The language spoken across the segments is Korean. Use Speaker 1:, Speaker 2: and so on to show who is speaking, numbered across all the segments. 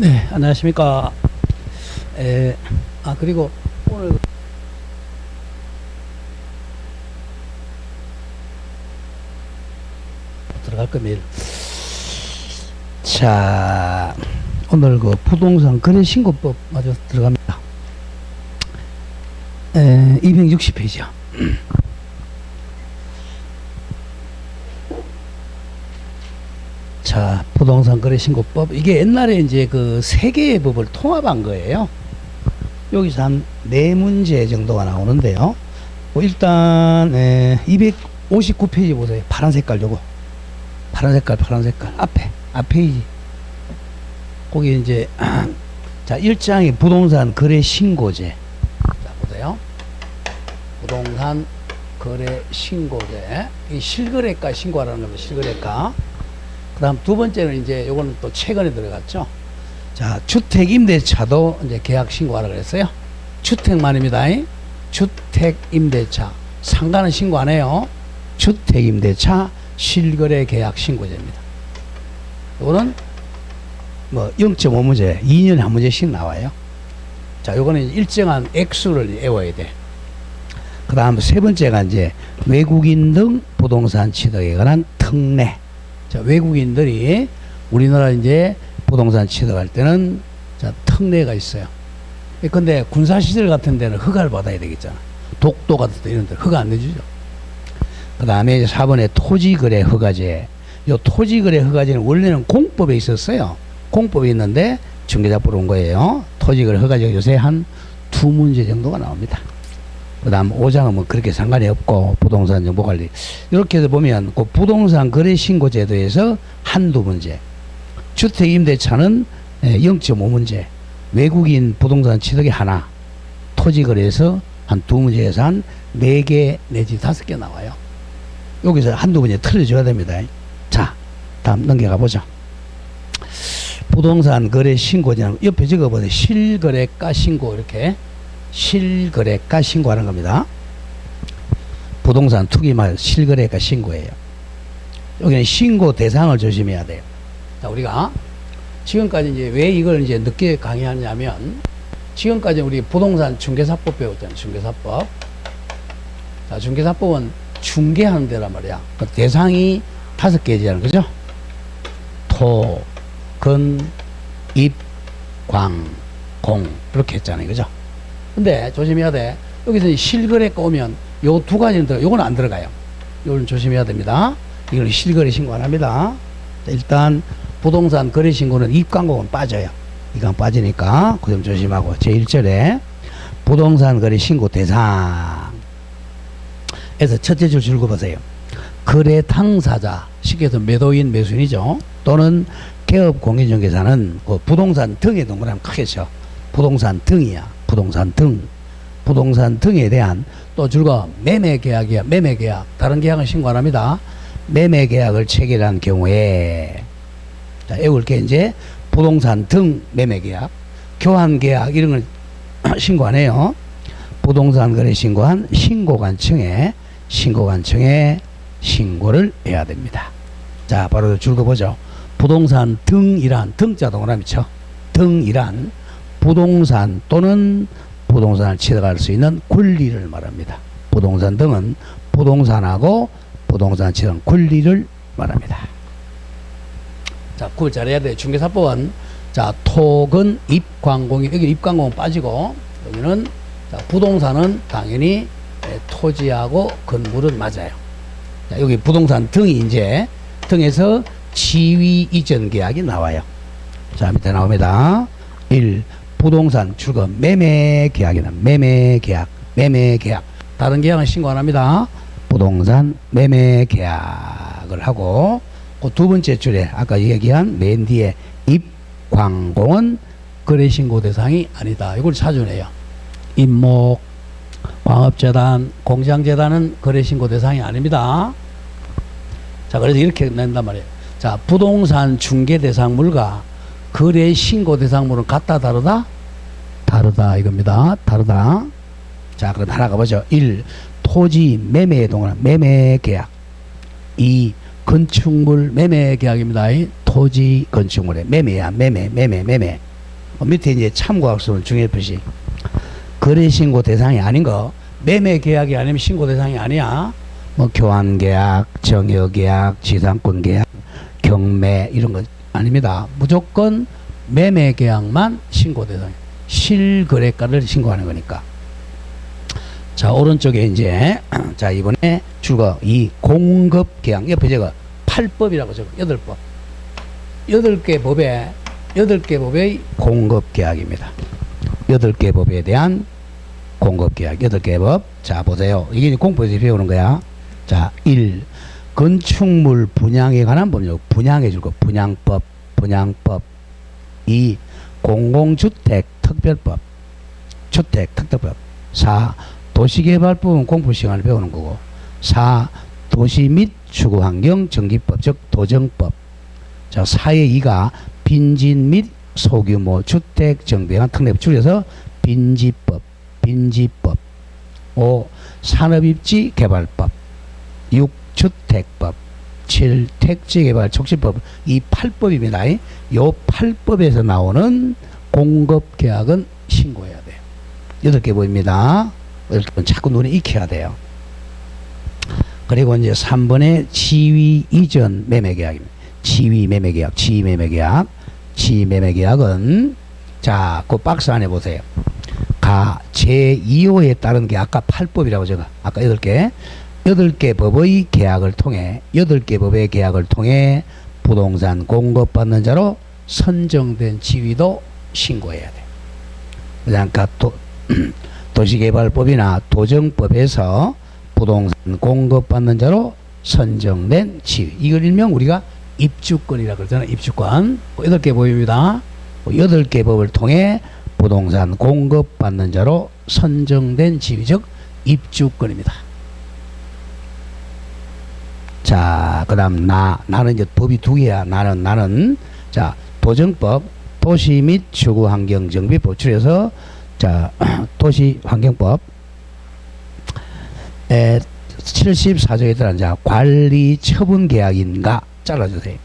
Speaker 1: 네, 안녕하십니까. 그리고 오늘 들어갈 겁니다. 자, 오늘 그 부동산 거래신고법 마저 들어갑니다. 260페이지요. 자, 부동산 거래신고법. 이게 옛날에 이제 그 세 개의 법을 통합한 거예요. 여기서 한 4문제 정도가 나오는데요. 일단 259페이지 보세요. 파란 색깔 요거. 파란 색깔. 앞 페이지. 거기 이제 자, 1장이 부동산 거래 신고제. 자, 보세요. 부동산 거래 신고제. 이 실거래가 신고하라는 겁니다. 실거래가. 그 다음 두 번째는 이제 요거는 또 최근에 들어갔죠. 자, 주택임대차도 이제 계약 신고하라 그랬어요. 주택만입니다. 주택임대차. 상가는 신고 안 해요. 주택임대차 실거래 계약 신고제입니다. 요거는 뭐 0.5문제, 2년에 한 문제씩 나와요. 자, 요거는 일정한 액수를 외워야 돼. 그 다음 세 번째가 이제 외국인 등 부동산 취득에 관한 특례. 자, 외국인들이 우리나라 이제 부동산 취득할 때는 자, 특례가 있어요. 근데 군사시설 같은 데는 허가를 받아야 되겠잖아. 독도 같은 데 이런 데 허가 안 내주죠. 그 다음에 4번에 토지거래 허가제. 요 토지거래 허가제는 원래는 공법에 있었어요. 공법에 있는데 중개사법으로 온 거예요. 토지거래 허가제가 요새 한 2문제 정도가 나옵니다. 그 다음 5장은 뭐 그렇게 상관이 없고 부동산 정보관리 이렇게 해서 보면 그 부동산 거래신고제도에서 한두 문제, 주택임대차는 0.5문제, 외국인 부동산 취득이 하나, 토지거래에서 한 2문제에서 한 4개 내지 5개 나와요. 여기서 한두 문제 틀어줘야 됩니다. 자, 다음 넘겨가 보죠. 부동산 거래신고제는 옆에 적어보세요. 실거래가 신고 이렇게 실거래가 신고하는 겁니다. 부동산 투기 말 실거래가 신고예요. 여기는 신고 대상을 조심해야 돼요. 자, 우리가 지금까지 이제 왜 이걸 이제 늦게 강의하냐면 지금까지 우리 부동산 중개사법 배웠잖아요. 중개사법. 자, 중개사법은 중개하는 데란 말이야. 그 대상이 5개잖아요. 그죠? 토, 근, 입, 광, 공 이렇게 했잖아요. 그죠? 근데 조심해야 돼. 여기서 실거래가 오면 요 두 가지는 들어가, 요건 안 들어가요. 요건 조심해야 됩니다. 이걸 실거래 신고 안 합니다. 일단 부동산 거래 신고는 입광고는 빠져요. 이건 빠지니까 그 점 조심하고 제1절에 부동산 거래 신고 대상 에서 첫째 줄 읽어보세요. 거래 당사자, 쉽게 해서 매도인 매수인이죠. 또는 개업 공인중개사는 그 부동산 등에 동그라미 크게 쳐. 부동산 등이야. 부동산 등. 부동산 등에 대한 또 줄거 매매 계약이야. 매매 계약. 다른 계약은 신고 안 합니다. 매매 계약을 체결한 경우에 자, 외울 게 이제 부동산 등 매매 계약, 교환 계약 이런 걸 신고 안 해요. 부동산 거래 신고한 신고관청에 신고를 해야 됩니다. 자, 바로 줄거 보죠. 부동산 등이란 등자 동그라미 쳐. 등이란 부동산 또는 부동산을 취득할 수 있는 권리를 말합니다. 부동산 등은 부동산하고 부동산 취득 권리를 말합니다. 자, 그걸 잘해야 돼. 중개사법은 자, 토건 입광공이 여기 입광공은 빠지고 여기는 자, 부동산은 당연히 토지하고 건물은 맞아요. 자, 여기 부동산 등이 이제 등에서 지위 이전 계약이 나와요. 자, 밑에 나옵니다. 1. 부동산 출거 매매 계약이나 매매 계약. 다른 계약은 신고 안 합니다. 부동산 매매 계약을 하고 그 두 번째 줄에 아까 얘기한 맨 뒤에 입광공은 거래 신고 대상이 아니다. 이걸 찾아내요. 임목, 광업재단, 공장재단은 거래 신고 대상이 아닙니다. 자, 그래서 이렇게 낸단 말이에요. 자, 부동산 중개 대상물과 거래 신고 대상물은 같다 다르다? 다르다 이겁니다. 다르다. 자, 그럼 하나 가보죠. 1. 토지 매매 동안 매매 계약. 2. 건축물 매매 계약입니다. 토지 건축물의 매매야. 매매. 밑에 이제 참고학습은 중요한 표시. 거래신고 대상이 아닌 거, 매매계약이 아니면 신고 대상이 아니야. 뭐 교환계약, 정여계약, 지상권계약, 경매 이런 거 아닙니다. 무조건 매매계약만 신고 대상이에요. 실거래가를 신고하는 거니까. 자, 오른쪽에 이제 자, 이번에 줄거 이 공급계약 옆에 제가 8법이라고 적어 8법. 8개 법의 공급계약입니다. 8개 법에 대한 공급계약 8개 법. 자, 보세요. 이게 공법에서 배우는 거야. 자, 1. 건축물 분양에 관한 법률. 분양해 줄 거. 분양법. 2. 공공주택 특별법. 주택 특별법. 4. 도시개발법은 공부 시간을 배우는 거고. 4. 도시 및 주거환경 정비법, 즉 도정법. 자, 4의 2가 빈진 및 소규모 주택 정비와 특례법, 줄여서 빈지법. 5. 산업입지 개발법. 6. 주택법. 7. 택지개발 촉진법. 이 8법입니다. 요 8법에서 나오는 공급계약은 신고해야 돼요. 8개 보입니다. 이렇게 자꾸 눈에 익혀야 돼요. 그리고 이제 3번에 지위 이전 매매계약입니다. 지위 매매계약. 지매매계약은 자, 그 박스 안에 보세요. 제2호에 따른 게 아까 8법이라고 제가 아까 8개 8개 법의 계약을 통해 8개 법의 계약을 통해 부동산 공급받는 자로 선정된 지위도 신고해야 돼요. 그러니까 도시개발법이나 도정법에서 부동산 공급받는 자로 선정된 지위. 이걸 일명 우리가 입주권이라고 그러잖아요. 입주권. 8개 법입니다. 8개 법을 통해 부동산 공급받는 자로 선정된 지위, 즉 입주권입니다. 자, 그 다음 나는 이제 법이 2개야. 나는 자, 도정법, 도시 및 주거환경정비법, 줄여서 자, 도시환경법 74조에 따른 자, 관리처분계약인가 잘라주세요.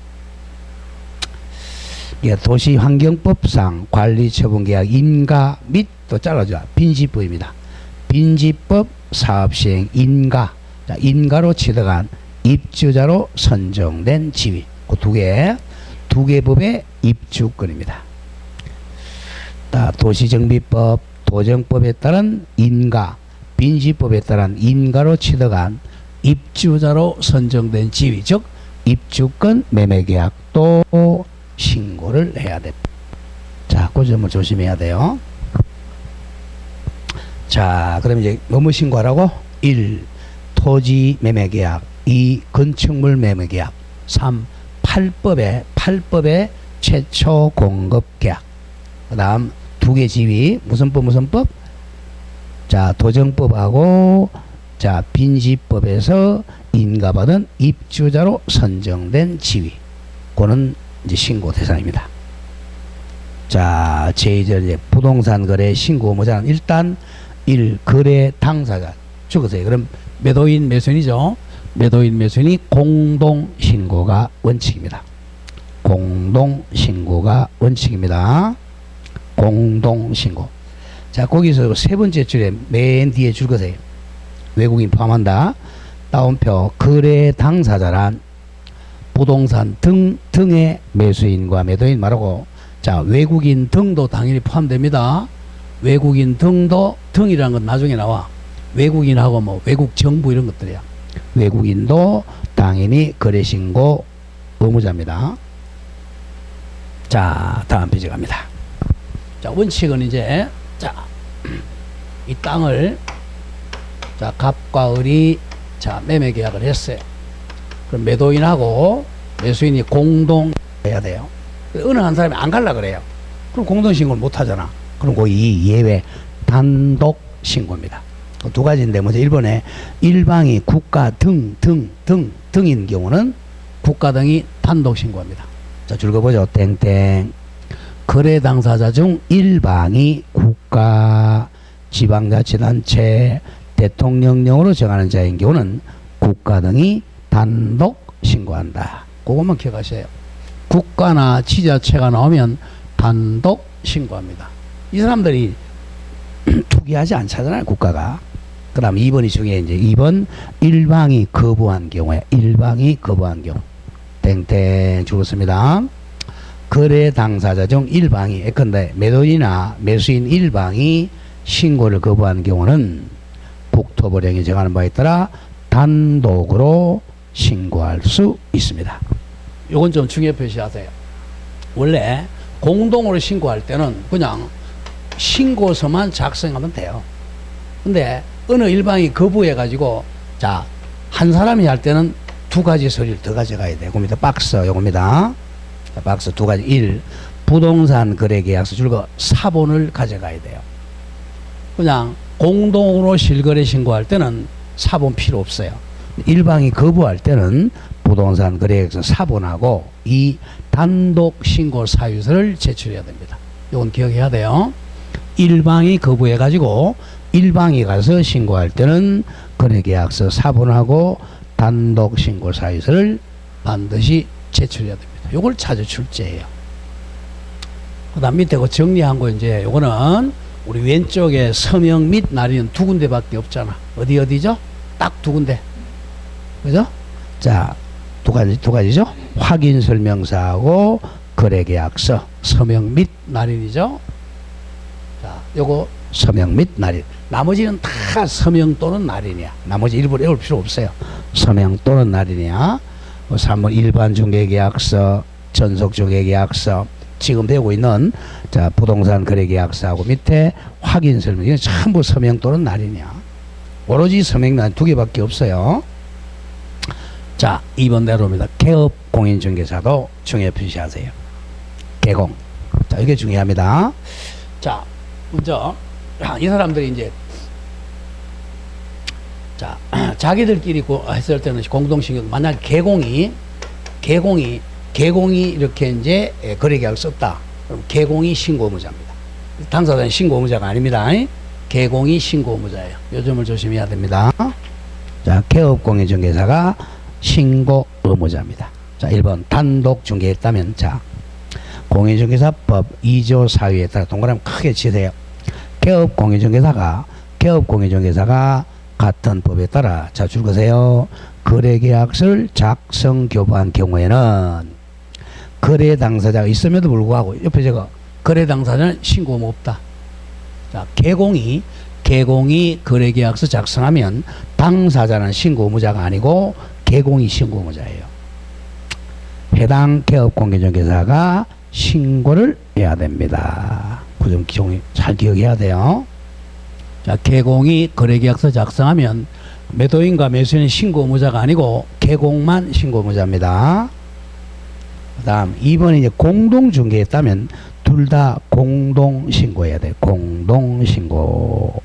Speaker 1: 예, 도시환경법상 관리처분계약인가 및 또 잘라줘. 빈지법입니다. 빈지법 사업시행 인가. 자, 인가로 취득한 입주자로 선정된 지위. 그 2개 법의 입주권입니다. 도시정비법, 도정법에 따른 인가, 빈지법에 따른 인가로 취득한 입주자로 선정된 지위, 즉 입주권 매매계약도 신고를 해야 됩니다. 자, 그 점을 조심해야 돼요. 자, 그럼 이제 뭐뭐 신고하라고? 1. 토지 매매계약. 2. 건축물 매매계약. 3. 8법의 최초 공급계약. 그 다음 2개 지위. 무슨 법? 자, 도정법하고 자, 빈지법에서 인가받은 입주자로 선정된 지위. 그거는 이제 신고 대상입니다. 자, 제2절 부동산 거래 신고 의무자는 일단 1. 거래 당사자. 적으세요. 그럼 매도인, 매수인이죠. 매도인, 매수인이 공동 신고가 원칙입니다. 공동 신고가 원칙입니다. 공동 신고. 자, 거기서 세 번째 줄에 맨 뒤에 줄 거세요. 외국인 포함한다. 따옴표 거래 당사자란 부동산 등의 매수인과 매도인 말하고, 자, 외국인 등도 당연히 포함됩니다. 외국인 등도, 등이라는 건 나중에 나와. 외국인하고 뭐 외국 정부 이런 것들이야. 외국인도 당연히 거래신고 의무자입니다. 자, 다음 페이지 갑니다. 자, 원칙은 이제, 자, 이 땅을, 자, 갑과 을이, 자, 매매 계약을 했어요. 그럼 매도인하고 매수인이 공동 해야 돼요. 어느 한 사람이 안 갈라 그래요. 그럼 공동 신고를 못 하잖아. 그럼 그 이 예외 단독 신고입니다. 그 2가지인데 먼저 1번에 일방이 국가 등인 경우는 국가 등이 단독 신고합니다. 자, 줄거보죠. 땡땡. 거래 당사자 중 일방이 국가, 지방자치단체, 대통령령으로 정하는 자인 경우는 국가 등이 단독 신고한다. 그것만 기억하세요. 국가나 지자체가 나오면 단독 신고합니다. 이 사람들이 투기하지 않잖아요, 국가가. 그 다음 2번이 중에 이제 2번 일방이 거부한 경우에 일방이 거부한 경우 땡땡 죽었습니다. 거래 당사자 중 일방이 예컨대 매도인이나 매수인 일방이 신고를 거부하는 경우는 국토부령이 정하는 바에 따라 단독으로 신고할 수 있습니다. 요건 좀 중요 표시하세요. 원래 공동으로 신고할 때는 그냥 신고서만 작성하면 돼요. 근데 어느 일방이 거부해가지고 자, 한 사람이 할 때는 두 가지 서류를 더 가져가야 돼요. 요겁니다. 박스 요겁니다. 자, 박스 두 가지. 1. 부동산 거래계약서 줄거 사본을 가져가야 돼요. 그냥 공동으로 실거래 신고할 때는 사본 필요 없어요. 일방이 거부할 때는 부동산 거래계약서 사본하고 이 단독 신고 사유서를 제출해야 됩니다. 이건 기억해야 돼요. 일방이 거부해가지고 일방이 가서 신고할 때는 거래계약서 사본하고 단독 신고 사유서를 반드시 제출해야 됩니다. 요걸 자주 출제해요. 그 다음 밑에 그 정리한 거 이제 요거는 우리 왼쪽에 서명 및 날인은 두 군데밖에 없잖아. 어디죠? 딱 두 군데. 그죠? 자, 두 가지죠? 확인 설명서하고 거래계약서, 서명 및 날인이죠? 자, 요거 서명 및 날인. 나머지는 다 서명 또는 날인이야. 나머지 일부 외울 필요 없어요. 서명 또는 날인이야. 3번 일반 중개계약서, 전속 중개계약서, 지금 되고 있는 자 부동산 거래계약서하고 밑에 확인 설명. 이건 전부 서명 또는 날인이야. 오로지 서명 날 두 개밖에 없어요. 자, 2번 내로입니다. 개업 공인중개사도 중요 표시하세요. 개공. 자, 이게 중요합니다. 자, 먼저 이 사람들이 이제 자 자기들끼리 했을 때는 공동신고. 만약 개공이 이렇게 이제 거래계약을 썼다. 그럼 개공이 신고 의무자입니다. 당사자는 신고 의무자가 아닙니다. 개공이 신고 의무자예요. 요 점을 조심해야 됩니다. 자, 개업공인중개사가 신고 의무자입니다. 자, 1번 단독 중개했다면 자 공인중개사법 2조 4위에 따라 동그라미 크게 치세요. 개업공인중개사가 같은 법에 따라 자 줄거세요. 거래계약서를 작성 교부한 경우에는 거래 당사자가 있음에도 불구하고 옆에 제가 거래 당사자는 신고 의무 없다. 자, 개공이 거래계약서 작성하면 당사자는 신고 의무자가 아니고 개공이 신고 의무자예요. 해당 개업공인중개사가 신고를 해야 됩니다. 그 점 잘 기억해야 돼요. 자, 개공이 거래계약서 작성하면 매도인과 매수인은 신고 의무자가 아니고 개공만 신고 의무자입니다. 그 다음 2번에 이제 공동중개했다면 둘 다 공동신고해야 돼요. 공동신고.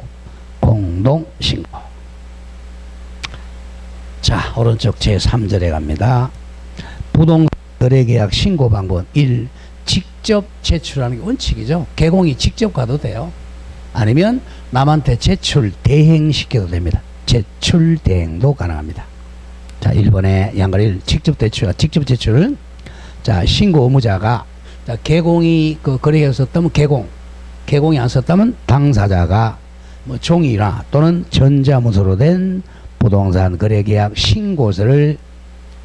Speaker 1: 자, 오른쪽 제3절에 갑니다. 부동산 거래계약 신고 방법은 1. 직접 제출하는 게 원칙이죠. 개공이 직접 가도 돼요. 아니면 남한테 제출 대행시켜도 됩니다. 제출 대행도 가능합니다. 자, 1번에 양가리 직접 제출. 자, 신고 의무자가 자, 개공이 그 거래계약서 썼다면 개공이 안 썼다면 당사자가 뭐 종이나 또는 전자문서로 된 부동산 거래계약 신고서를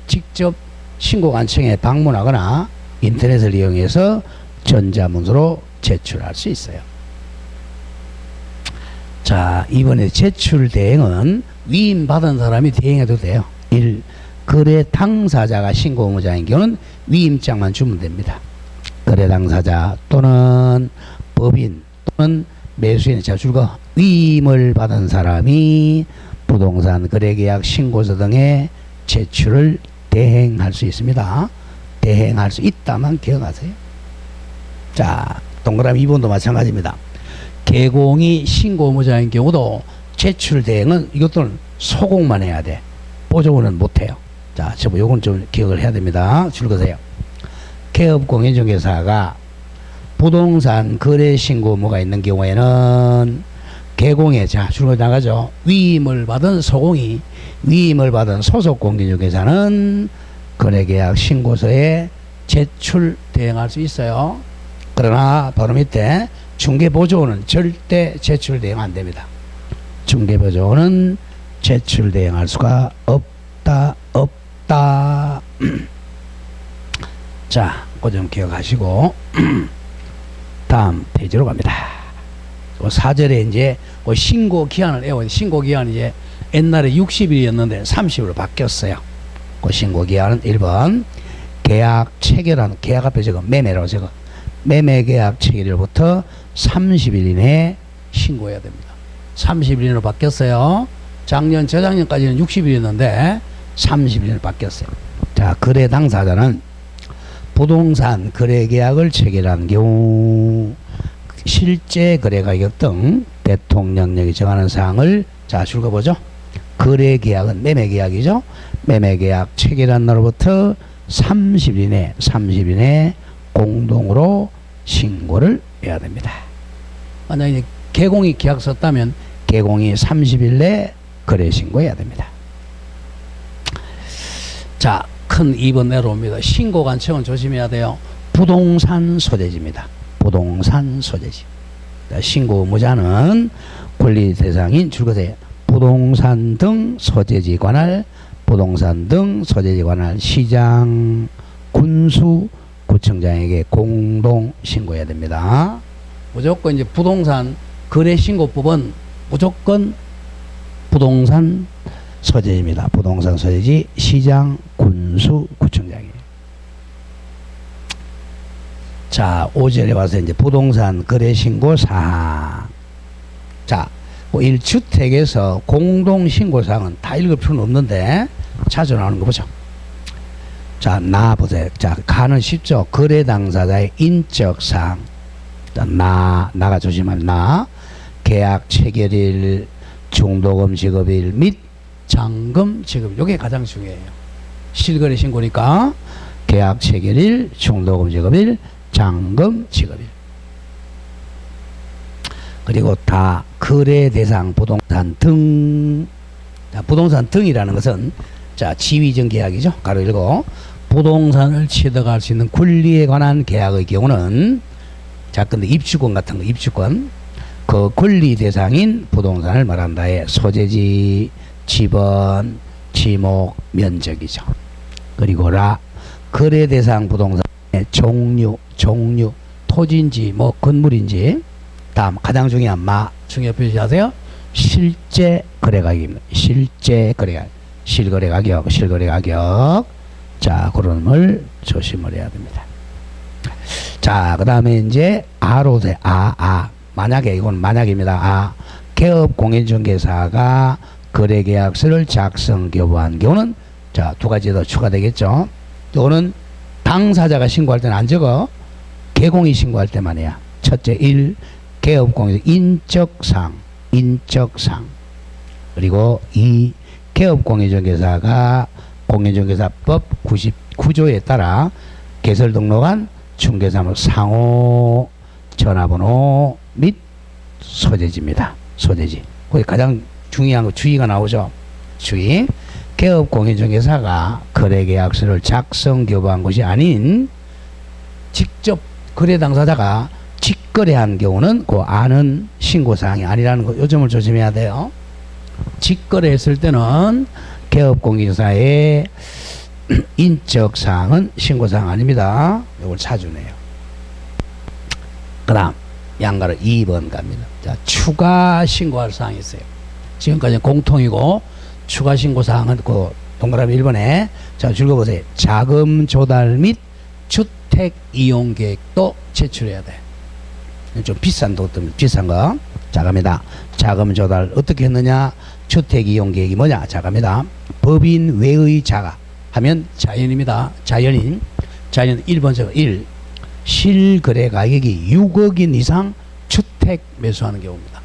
Speaker 1: 직접 신고관청에 방문하거나 인터넷을 이용해서 전자문서로 제출할 수 있어요. 자, 이번에 제출 대행은 위임받은 사람이 대행해도 돼요. 1. 거래 당사자가 신고 의무자인 경우는 위임장만 주면 됩니다. 거래 당사자 또는 법인 또는 매수인 자 줄거 위임을 받은 사람이 부동산 거래계약 신고서 등의 제출을 대행할 수 있습니다. 대행할 수 있다만 기억하세요. 자, 동그라미 2번도 마찬가지입니다. 개공이 신고 의무자인 경우도 제출 대행은 이것들은 소공만 해야 돼. 보조는 못해요. 자, 저거 요건 좀 기억을 해야 됩니다. 줄거세요. 개업공인중개사가 부동산 거래 신고 의무가 있는 경우에는 개공에 자 줄거 나가죠. 위임을 받은 소공이 위임을 받은 소속 공인중개사는 거래계약 신고서에 제출 대행할 수 있어요. 그러나 바로 밑에 중개보조원은 절대 제출 대행 안 됩니다. 중개보조원은 제출 대행할 수가 없다. 자, 그 점 기억하시고 다음 페이지로 갑니다. 4절에 이제 신고 기한을 외워요. 신고 기한이 이제 옛날에 60일이었는데 30일로 바뀌었어요. 그 신고 기한은 1번 계약 체결한, 계약 앞에 적어 매매라고 적어, 매매 계약 체결일부터 30일 이내에 신고해야 됩니다. 30일 이내로 바뀌었어요. 작년, 저작년까지는 60일이었는데 30일로 바뀌었어요. 자, 거래 당사자는 부동산 거래 계약을 체결한 경우 실제 거래 가격 등 대통령령이 정하는 사항을 자 읽어보죠. 거래 계약은 매매 계약이죠. 매매 계약 체결한 날로부터 30일 이내 공동으로 신고를 해야 됩니다. 만약에 개공이 계약 썼다면 개공이 30일 내 거래 신고해야 됩니다. 자, 큰 2번 내려옵니다. 신고 관청은 조심해야 돼요. 부동산 소재지입니다. 부동산 소재지. 신고 의무자는 권리 대상인 줄거세요. 부동산 등 소재지 관할, 부동산 등 소재지 관할 시장, 군수, 구청장에게 공동 신고해야 됩니다. 무조건 이제 부동산 거래신고법은 무조건 부동산 소재지입니다. 부동산 소재지, 시장, 군수, 구청장이에요. 자, 5절에 와서 이제 부동산 거래신고 사항. 자, 1주택에서 공동신고사항은 다 읽을 필요는 없는데 자주 나오는 거 보죠. 자, 나 보세요. 자, 가는 쉽죠. 거래 당사자의 인적사항. 자, 나가 조심하면 나. 계약 체결일, 중도금 지급일 및 잔금 지급. 요게 가장 중요해요. 실거래 신고니까 계약 체결일, 중도금 지급일, 잔금 지급일. 그리고 다 거래 대상 부동산 등. 자, 부동산 등이라는 것은 자, 지위적 계약이죠. 가로 열고 부동산을 취득할 수 있는 권리에 관한 계약의 경우는 자, 근데 입주권 같은 거, 입주권 그 권리 대상인 부동산을 말한다에 소재지, 지번, 지목, 면적이죠. 그리고 거래 대상 부동산의 종류, 토지인지 뭐 건물인지. 다음 가장 중요한 중요 표시하세요. 실제 거래 가격입니다. 실제 거래 가격, 실거래 가격. 자, 그런 걸 조심을 해야 됩니다. 자, 그 다음에 이제 A로 돼. 만약에, 이건 만약입니다. 개업 공인중개사가 거래계약서를 작성 교부한 경우는 자, 두 가지 더 추가되겠죠. 또는 당사자가 신고할 때는 안 적어. 개공이 신고할 때만이야. 첫째, 1. 개업공인 인적상. 그리고 2. 개업공인중개사가 공인중개사법 99조에 따라 개설 등록한 중개사무 상호, 전화번호 및 소재지입니다. 소재지. 거기 가장 중요한 거 주의가 나오죠. 주의. 개업공인중개사가 거래계약서를 작성 교부한 것이 아닌 직접 거래 당사자가 직거래한 경우는 그 아는 신고사항이 아니라는 거, 요 점을 조심해야 돼요. 직거래했을 때는 개업공인중개사의 인적사항은 신고사항 아닙니다. 이걸 찾으네요. 그 다음 양가로 2번 갑니다. 자, 추가 신고할 사항이 있어요. 지금까지 공통이고 추가 신고사항은 그 동그라미 1번에 자, 읽어보세요. 자금 조달 및 주택 이용 계획도 제출해야 돼. 좀 비싼 거. 자, 갑니다. 자금 조달 어떻게 했느냐? 주택 이용 계획이 뭐냐? 자, 갑니다. 법인 외의 자가 하면 자연입니다. 자연 1번적 1. 실거래 가격이 6억인 이상 주택 매수하는 경우입니다.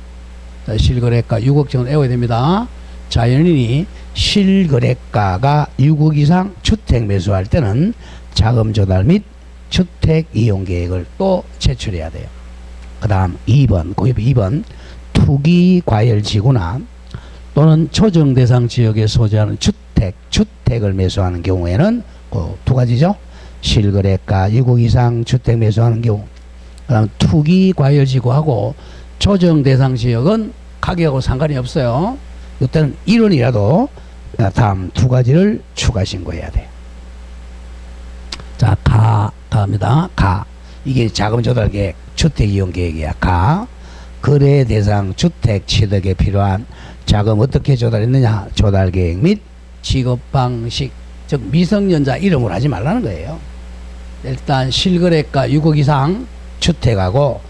Speaker 1: 자, 실거래가 6억 정도 외워야 됩니다. 자연인이 실거래가가 6억 이상 주택 매수할 때는 자금 조달 및 주택 이용 계획을 또 제출해야 돼요. 그 다음 2번, 그 2번 투기 과열 지구나 또는 조정 대상 지역에 소재하는 주택을 매수하는 경우에는 그 두 가지죠. 실거래가 6억 이상 주택 매수하는 경우, 그다음 투기 과열지구하고 조정 대상 지역은 가격하고 상관이 없어요. 이때는 1원이라도 다음 두 가지를 추가 신고해야 돼요. 자, 가입니다. 이게 자금 조달 계획, 주택 이용 계획이야. 거래 대상 주택 취득에 필요한 자금 어떻게 조달했느냐, 조달 계획 및 지급 방식, 즉 미성년자 이름으로 하지 말라는 거예요. 일단 실거래가 6억 이상 주택하고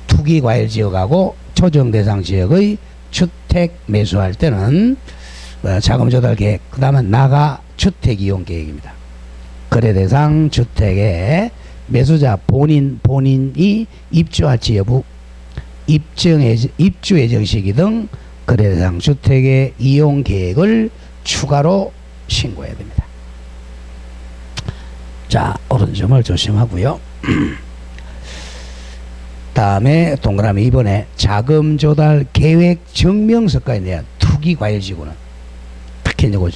Speaker 1: 투기 과열 지역하고 조정 대상 지역의 주택 매수할 때는 자금 조달 계획, 그 다음에 나가 주택 이용 계획입니다. 거래 대상 주택에 매수자 본인이 입주할지 여부, 입주 예정 시기 등 거래 대상 주택의 이용 계획을 추가로 신고해야 됩니다. 자, 오른점을 조심하고요. 다음에 동그라미 2번에 자금 조달 계획 증명서까지 내야 투기 과열지구는 특히 이거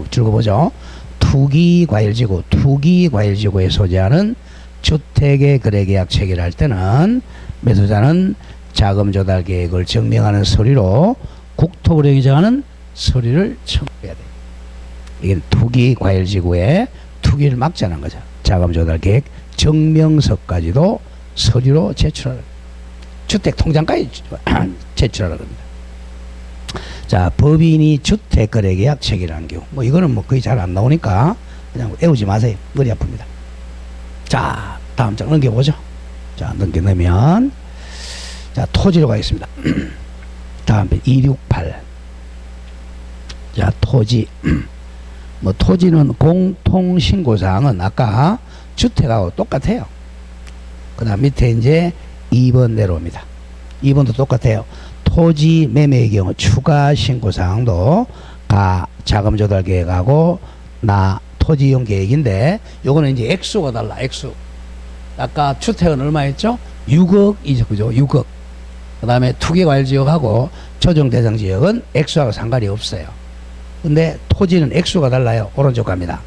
Speaker 1: 줄거보죠. 투기 과열지구에 소재하는 주택의 거래계약 체결할 때는 매수자는 자금 조달 계획을 증명하는 서류로 국토부에 정하는 서류를 첨부해야 돼요. 이게 투기 과열지구에 투기를 막자는 거죠. 자금 조달 계획 증명서까지도 서류로 제출하라. 주택 통장까지 제출하라 겁니다. 자, 법인이 주택 거래 계약 체결한 경우, 이거는 거의 잘 안 나오니까 그냥 외우지 마세요. 머리 아픕니다. 자, 다음 장 넘겨보죠. 자, 넘겨놓으면 자, 토지로 가겠습니다. 다음 268. 자, 토지. 토지는 공통신고사항은 아까 주택하고 똑같아요. 그 다음 밑에 이제 2번 내려옵니다. 2번도 똑같아요. 토지 매매의 경우 추가 신고사항도 자금 조달 계획하고 토지 이용 계획인데, 요거는 이제 액수가 달라. 액수. 아까 주택은 얼마 했죠? 6억이죠. 그죠? 6억. 그 다음에 투기 과열 지역하고 조정 대상 지역은 액수하고 상관이 없어요. 근데 토지는 액수가 달라요. 오른쪽 갑니다.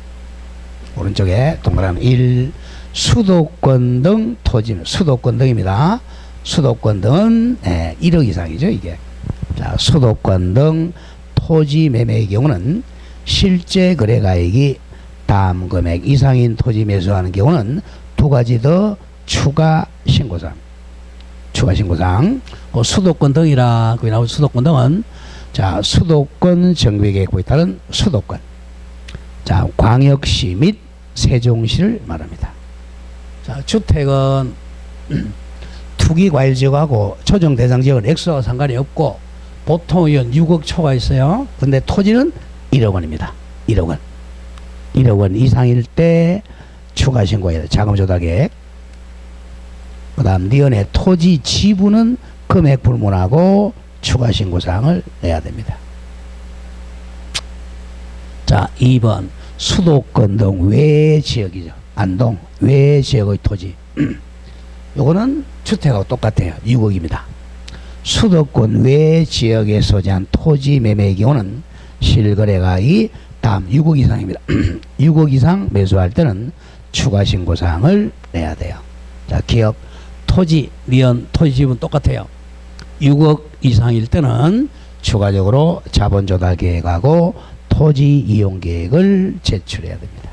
Speaker 1: 오른쪽에 동그라미 1. 수도권 등 토지는 수도권 등입니다. 수도권 등은 1억 이상이죠, 이게. 자, 수도권 등 토지 매매의 경우는 실제 거래가액이 다음 금액 이상인 토지 매수하는 경우는 두 가지 더 추가 신고사항. 수도권 등이라 거기 나오죠. 수도권 등은 자, 수도권 정비계획법에 따른 수도권. 자, 광역시 및 세종시를 말합니다. 자, 주택은 투기 과열 지역하고 조정 대상 지역은 액수와 상관이 없고 보통은 6억 초가 있어요. 근데 토지는 1억 원입니다. 1억 원. 1억 원 이상일 때 추가 신고해야 돼. 자금 조달 계획. 그 다음 니은의 토지 지분은 금액 불문하고 추가 신고사항을 내야 됩니다. 자, 2번 수도권 등 외 지역이죠. 안동 외 지역의 토지. 요거는 주택하고 똑같아요. 6억입니다. 수도권 외 지역에 소재한 토지 매매의 경우는 실거래가액이 다음 6억 이상입니다. 6억 이상 매수할 때는 추가 신고사항을 내야 돼요. 자, 기억 토지 니은 토지 지분 똑같아요. 6억 이상일 때는 추가적으로 자본 조달 계획하고 토지 이용 계획을 제출해야 됩니다.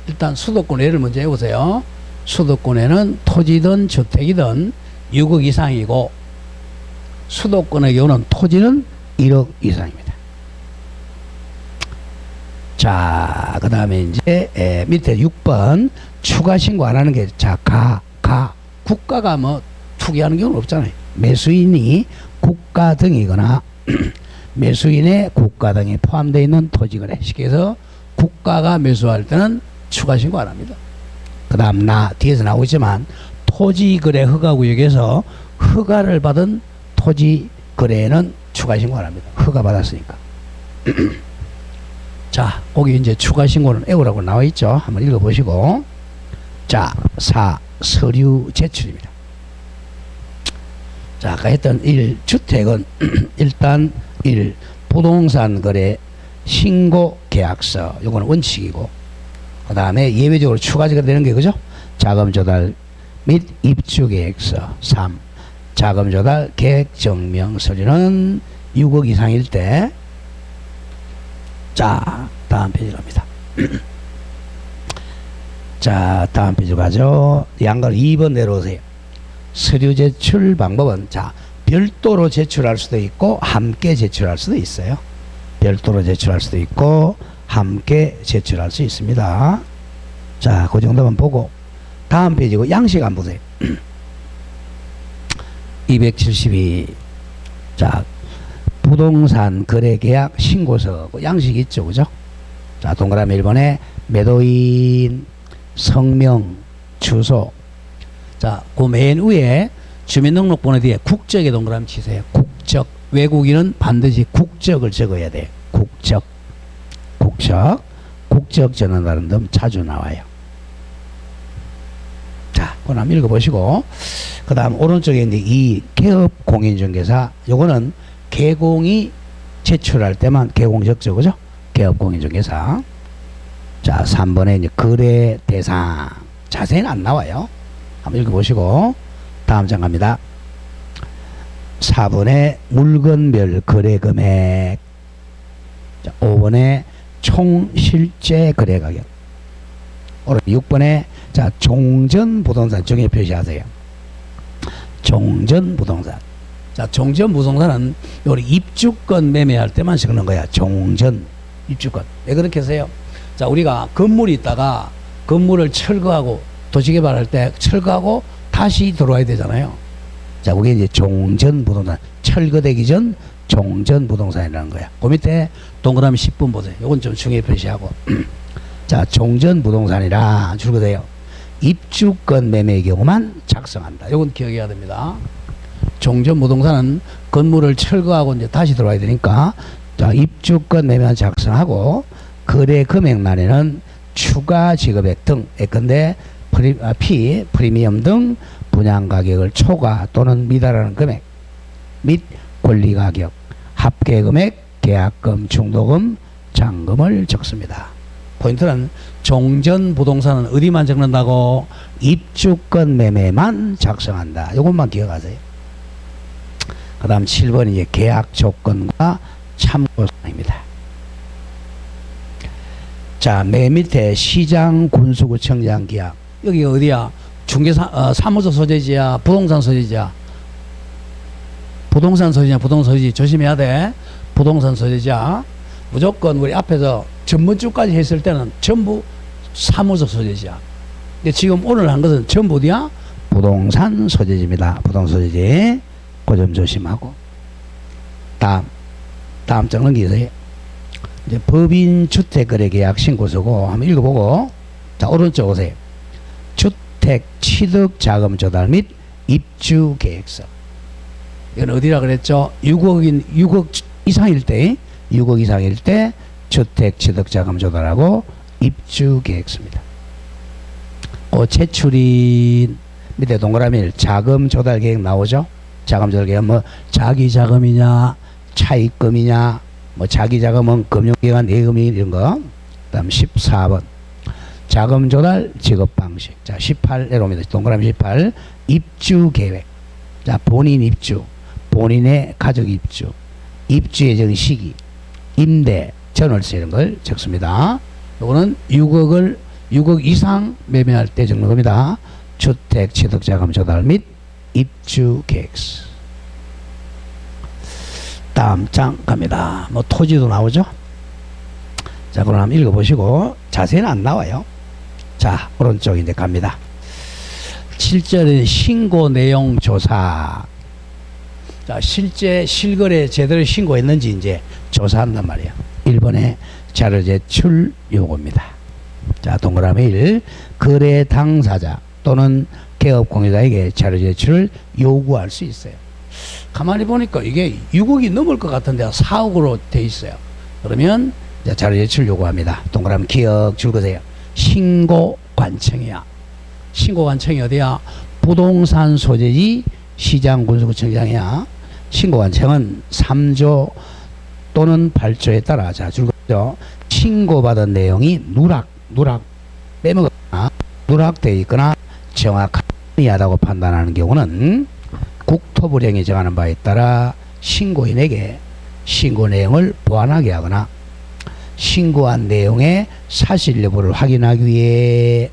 Speaker 1: 일단 수도권 예를 먼저 해보세요. 수도권에는 토지든 주택이든 6억 이상이고 수도권의 경우는 토지는 1억 이상입니다. 자, 그 다음에 이제 밑에 6번 추가 신고 안 하는 게 자, 국가가 투기하는 경우는 없잖아요. 매수인이 국가 등이거나 매수인의 국가 등이 포함되어 있는 토지거래. 쉽게 해서 국가가 매수할 때는 추가 신고 안 합니다. 그 다음 뒤에서 나오지만 토지거래 허가구역에서 허가를 받은 토지 거래에는 추가 신고 안 합니다. 허가 받았으니까. 자, 거기 이제 추가 신고는 애우라고 나와 있죠. 한번 읽어보시고. 자, 4. 서류 제출입니다. 자, 아까 했던 1. 주택은 일단 1. 부동산 거래 신고 계약서. 요거는 원칙이고. 그 다음에 예외적으로 추가적으로 되는 게 그죠? 자금 조달 및 입주계획서. 3. 자금 조달 계획 증명 서류는 6억 이상일 때. 자, 다음 페이지 갑니다. 자, 다음 페이지 가죠. 양갈 2번 내려오세요. 서류 제출 방법은, 자, 별도로 제출할 수도 있고 함께 제출할 수도 있어요. 별도로 제출할 수도 있고 함께 제출할 수 있습니다. 자, 그 정도만 보고 다음 페이지고 양식 안 보세요. 272. 자, 부동산 거래계약 신고서 양식 있죠, 그죠? 자, 동그라미 1번에 매도인 성명, 주소. 자, 그 맨 위에 주민등록번호 뒤에 국적에 동그라미 치세요. 국적. 외국인은 반드시 국적을 적어야 돼요. 국적. 국적 전환하는 등 자주 나와요. 자, 그거 한번 읽어보시고, 그 다음 오른쪽에 이제 이 개업 공인중개사, 요거는 개공이 제출할 때만 개공 적죠, 그죠? 개업 공인중개사. 자, 3번에 이제 거래 대상. 자세히는 안 나와요. 한번 읽어보시고, 다음 장 갑니다. 4번에 물건별 거래 금액. 자, 5번에 총 실제 거래 가격. 6번에 자, 종전 부동산 정의 표시하세요. 종전 부동산. 자, 종전 부동산은 우리 입주권 매매할 때만 적는 거야. 종전 입주권. 왜 그렇게 하세요? 자, 우리가 건물이 있다가 건물을 철거하고 도시개발할 때 철거하고 다시 들어와야 되잖아요. 자, 그게 이제 종전 부동산. 철거되기 전 종전 부동산이라는 거야. 그 밑에 동그라미 10번 보세요. 요건 좀 중요히 표시하고. 자, 종전 부동산이라 줄거돼요. 입주권 매매의 경우만 작성한다. 요건 기억해야 됩니다. 종전 부동산은 건물을 철거하고 이제 다시 들어와야 되니까, 자, 입주권 매매만 작성하고, 거래 금액 날에는 추가 지급액 등, 예컨대 프리미엄 등 분양 가격을 초과 또는 미달하는 금액 및 권리 가격, 합계 금액, 계약금, 중도금, 잔금을 적습니다. 포인트는 종전 부동산은 어디만 적는다고? 입주권 매매만 작성한다. 이것만 기억하세요. 그 다음 7번 이제 계약 조건과 참고사항입니다. 자, 맨 밑에 시장 군수구청장 계약. 여기 어디야? 사무소 소재지야? 부동산 소재지야? 부동산 소재지야? 부동산 소재지. 조심해야 돼. 부동산 소재지야. 무조건 우리 앞에서 전문주까지 했을 때는 전부 사무소 소재지야. 근데 지금 오늘 한 것은 전부 어디야? 부동산 소재지입니다. 부동산 소재지. 그 점 조심하고. 다음 장 넘기세요. 이제 법인 주택거래계약 신고서고 한번 읽어보고, 자, 오른쪽 오세요. 주택 취득 자금 조달 및 입주 계획서. 이건 어디라 그랬죠? 6억 이상일 때, 6억 이상일 때 주택 취득 자금 조달하고 입주 계획서입니다. 제출인 밑에 동그라미 1 자금 조달 계획 나오죠? 자금 조달 계획 뭐 자기 자금이냐, 차입금이냐, 뭐 자기 자금은 금융기관 예금이 이런 거. 그다음 14번 자금 조달 지급 방식. 자, 18 내려옵니다. 동그라미 18 입주 계획. 자, 본인 입주, 본인의 가족 입주, 입주 예정 시기, 임대, 전월세 이런 걸 적습니다. 요거는 6억 이상 매매할 때 적는 겁니다. 주택 취득 자금 조달 및 입주 계획서. 다음 장 갑니다. 뭐 토지도 나오죠. 자, 그럼 한번 읽어보시고, 자세히는 안 나와요. 자, 오른쪽 이제 갑니다. 7절은 신고 내용 조사. 자, 실제 실거래 제대로 신고했는지 이제 조사한단 말이에요. 1번에 자료 제출 요구입니다. 자, 동그라미 1 거래 당사자 또는 개업 공유자에게 자료 제출을 요구할 수 있어요. 가만히 보니까 이게 6억이 넘을 것 같은데 4억으로 돼 있어요. 그러면 자료 제출 요구합니다. 동그라미 기억 줄거세요. 신고 관청이야. 신고 관청이 어디야? 부동산 소재지 시장 군수구청장이야. 신고 관청은 3조 또는 8조에 따라 자 줄거죠. 신고받은 내용이 누락 빼먹었거나 누락되어 있거나 정확한 하다고 판단하는 경우는 국토부령이 정하는 바에 따라 신고인에게 신고 내용을 보완하게 하거나 신고한 내용의 사실 여부를 확인하기 위해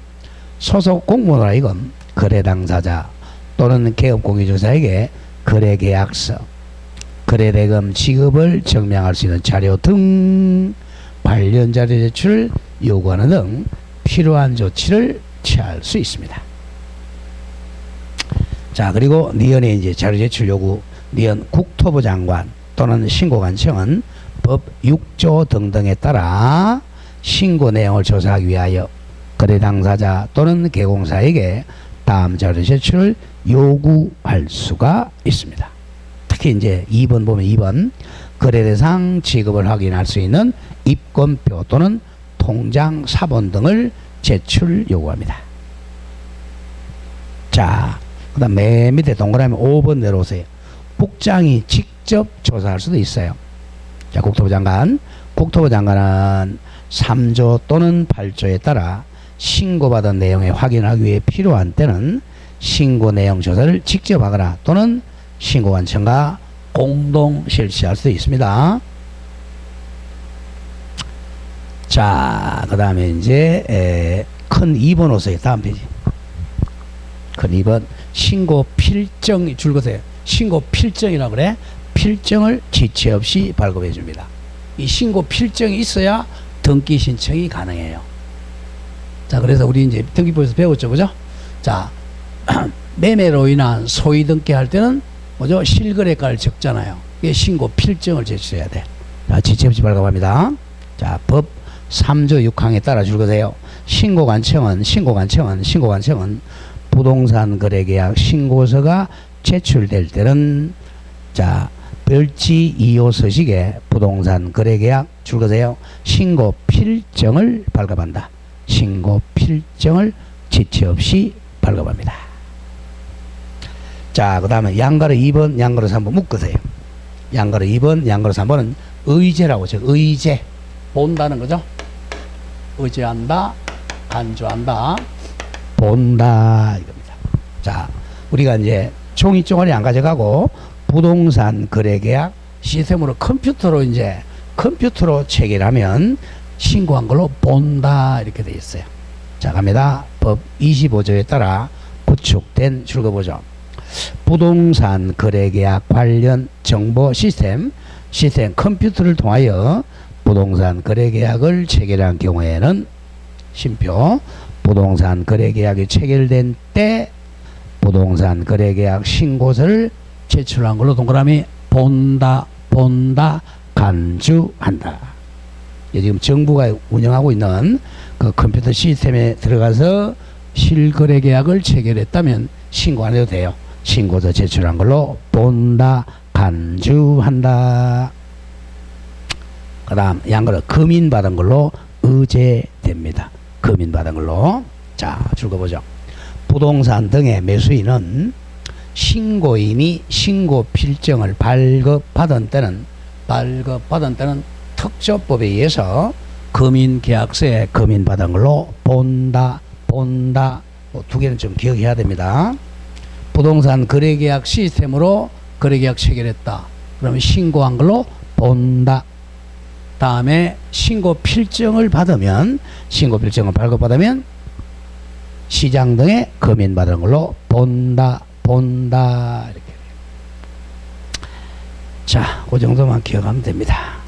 Speaker 1: 소속 공무원 하여금 거래 당사자 또는 개업공유주사에게 거래계약서, 거래대금 지급을 증명할 수 있는 자료 등 관련 자료 제출을 요구하는 등 필요한 조치를 취할 수 있습니다. 자, 그리고 니은의 이제 자료 제출 요구, 니은 국토부 장관 또는 신고관청은 법 6조 등등에 따라 신고 내용을 조사하기 위하여 거래 당사자 또는 개공사에게 다음 자료 제출을 요구할 수가 있습니다. 특히 이제 2번 보면 2번 거래 대상 지급을 확인할 수 있는 입건표 또는 통장 사본 등을 제출 요구합니다. 자, 그 다음 맨 밑에 동그라미 5번 내려오세요. 국장이 직접 조사할 수도 있어요. 자, 국토부 장관은 3조 또는 8조에 따라 신고받은 내용을 확인하기 위해 필요한 때는 신고 내용 조사를 직접 하거나 또는 신고관청과 공동 실시할 수도 있습니다. 자, 그 다음에 이제 큰 2번 오세요. 다음 페이지. 큰 2번 신고 필정 줄거세요. 신고 필정이라고 그래. 필정을 지체 없이 발급해 줍니다. 이 신고 필정이 있어야 등기 신청이 가능해요. 자, 그래서 우리 이제 등기부에서 배웠죠, 그죠? 자, 매매로 인한 소위 등기할 때는 뭐죠? 실거래가를 적잖아요. 이게 신고 필정을 제출해야 돼. 자, 지체 없이 발급합니다. 자, 법 3조 6항에 따라 줄거세요. 신고관청은 부동산 거래계약 신고서가 제출될 때는 자, 별지 2호 서식에 부동산 거래계약 줄거세요. 신고 필정을 발급한다. 신고 필정을 지체 없이 발급합니다. 자, 그 다음에 양가로 2번, 양가로 3번 묶으세요. 양가로 2번, 양가로 3번은 의제라고 죠. 의제. 본다는 거죠. 의제한다, 간주한다, 본다 이겁니다. 자, 우리가 이제 종이 쪼가리 안 가져가고 부동산 거래계약 시스템으로 컴퓨터로 체결하면 신고한 걸로 본다 이렇게 되어 있어요. 자, 갑니다. 법 25조에 따라 구축된 줄거보죠. 부동산 거래계약 관련 정보 시스템 컴퓨터를 통하여 부동산 거래계약을 체결한 경우에는 심표 부동산 거래계약이 체결된 때 부동산 거래계약 신고서를 제출한 걸로 동그라미 본다, 간주한다. 지금 정부가 운영하고 있는 그 컴퓨터 시스템에 들어가서 실거래계약을 체결했다면 신고 안 해도 돼요. 신고서 제출한 걸로 본다, 간주한다. 그 다음 양거로 금인받은 걸로 의제됩니다. 금인받은 걸로. 자, 줄거보죠. 부동산 등의 매수인은 신고인이 신고 필정을 발급받은 때는 특조법에 의해서 금인계약서에 금인받은 걸로 본다. 두 개는 좀 기억해야 됩니다. 부동산 거래계약 시스템으로 거래계약 체결했다. 그러면 신고한 걸로 본다. 다음에 신고 필정을 발급받으면 시장 등에 금인받은 걸로 본다 이렇게. 자, 그 정도만 기억하면 됩니다.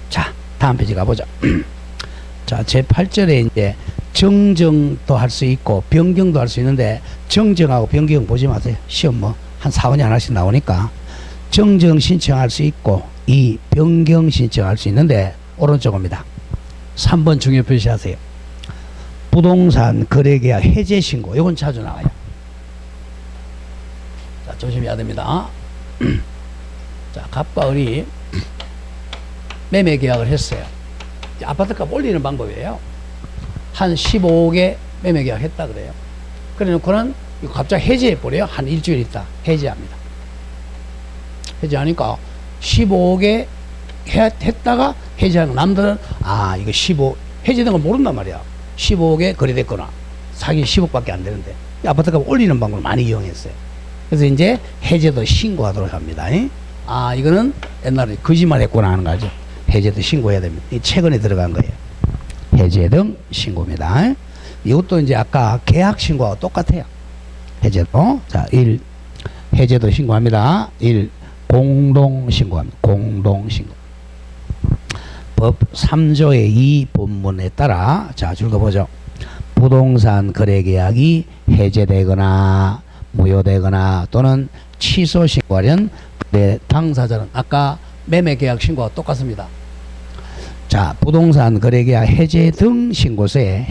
Speaker 1: 자, 다음 페이지 가보죠. 자, 제8절에 이제 정정도 할 수 있고 변경도 할 수 있는데 정정하고 변경 보지 마세요. 시험 한 4, 5년 하나씩 나오니까 정정 신청할 수 있고 이 변경 신청할 수 있는데 오른쪽입니다. 3번 중요 표시하세요. 부동산 거래계약 해제 신고. 이건 자주 나와요. 자, 조심해야 됩니다. 자, 갑과 을이 매매 계약을 했어요. 아파트값 올리는 방법이에요. 한 15억에 매매 계약 했다 그래요. 그래 놓고는 이거 갑자기 해제해 버려요. 한 일주일 있다 해제합니다. 해제하니까 15억에 했다가 해제하는 남들은 이거 15 해제된 걸 모른단 말이야. 15억에 거래됐거나 사기 10억밖에 안 되는데 아파트값 올리는 방법을 많이 이용했어요. 그래서 이제 해제도 신고하도록 합니다. 아, 이거는 옛날에 거짓말 했구나 하는 거죠. 해제도 신고해야 됩니다. 이 최근에 들어간 거예요. 해제 등 신고입니다. 이것도 이제 아까 계약 신고하고 똑같아요. 해제도. 자, 1. 해제도 신고합니다. 1. 공동 신고합니다. 공동 신고. 법 3조의 2 본문에 따라, 자, 읽어보죠. 부동산 거래 계약이 해제되거나 무효되거나 또는 취소 신고하려는 거래 당사자는 아까 매매 계약 신고와 똑같습니다. 자, 부동산 거래 계약 해제 등 신고서에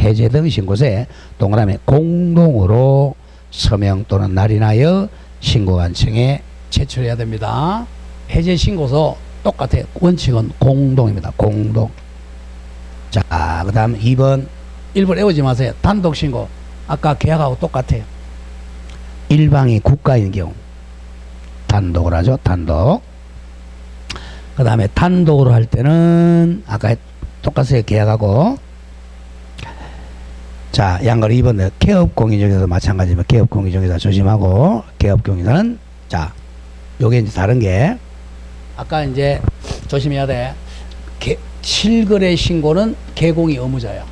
Speaker 1: 동그라미 공동으로 서명 또는 날인하여 신고관청에 제출해야 됩니다. 해제 신고서 똑같아요. 원칙은 공동입니다. 공동. 자, 그 다음 2번. 1번 외우지 마세요. 단독 신고. 아까 계약하고 똑같아요. 일방이 국가인 경우 단독으로 하죠. 단독. 그 다음에 단독으로 할 때는 아까 똑같아요. 계약하고. 자, 양걸 2번 개업공인중개사도 마찬가지입니다. 개업공인중개사 조심하고, 개업공인중개사는 자, 요게 이제 다른 게 아까 이제 조심해야 돼. 실거래 신고는 개공이 의무자야.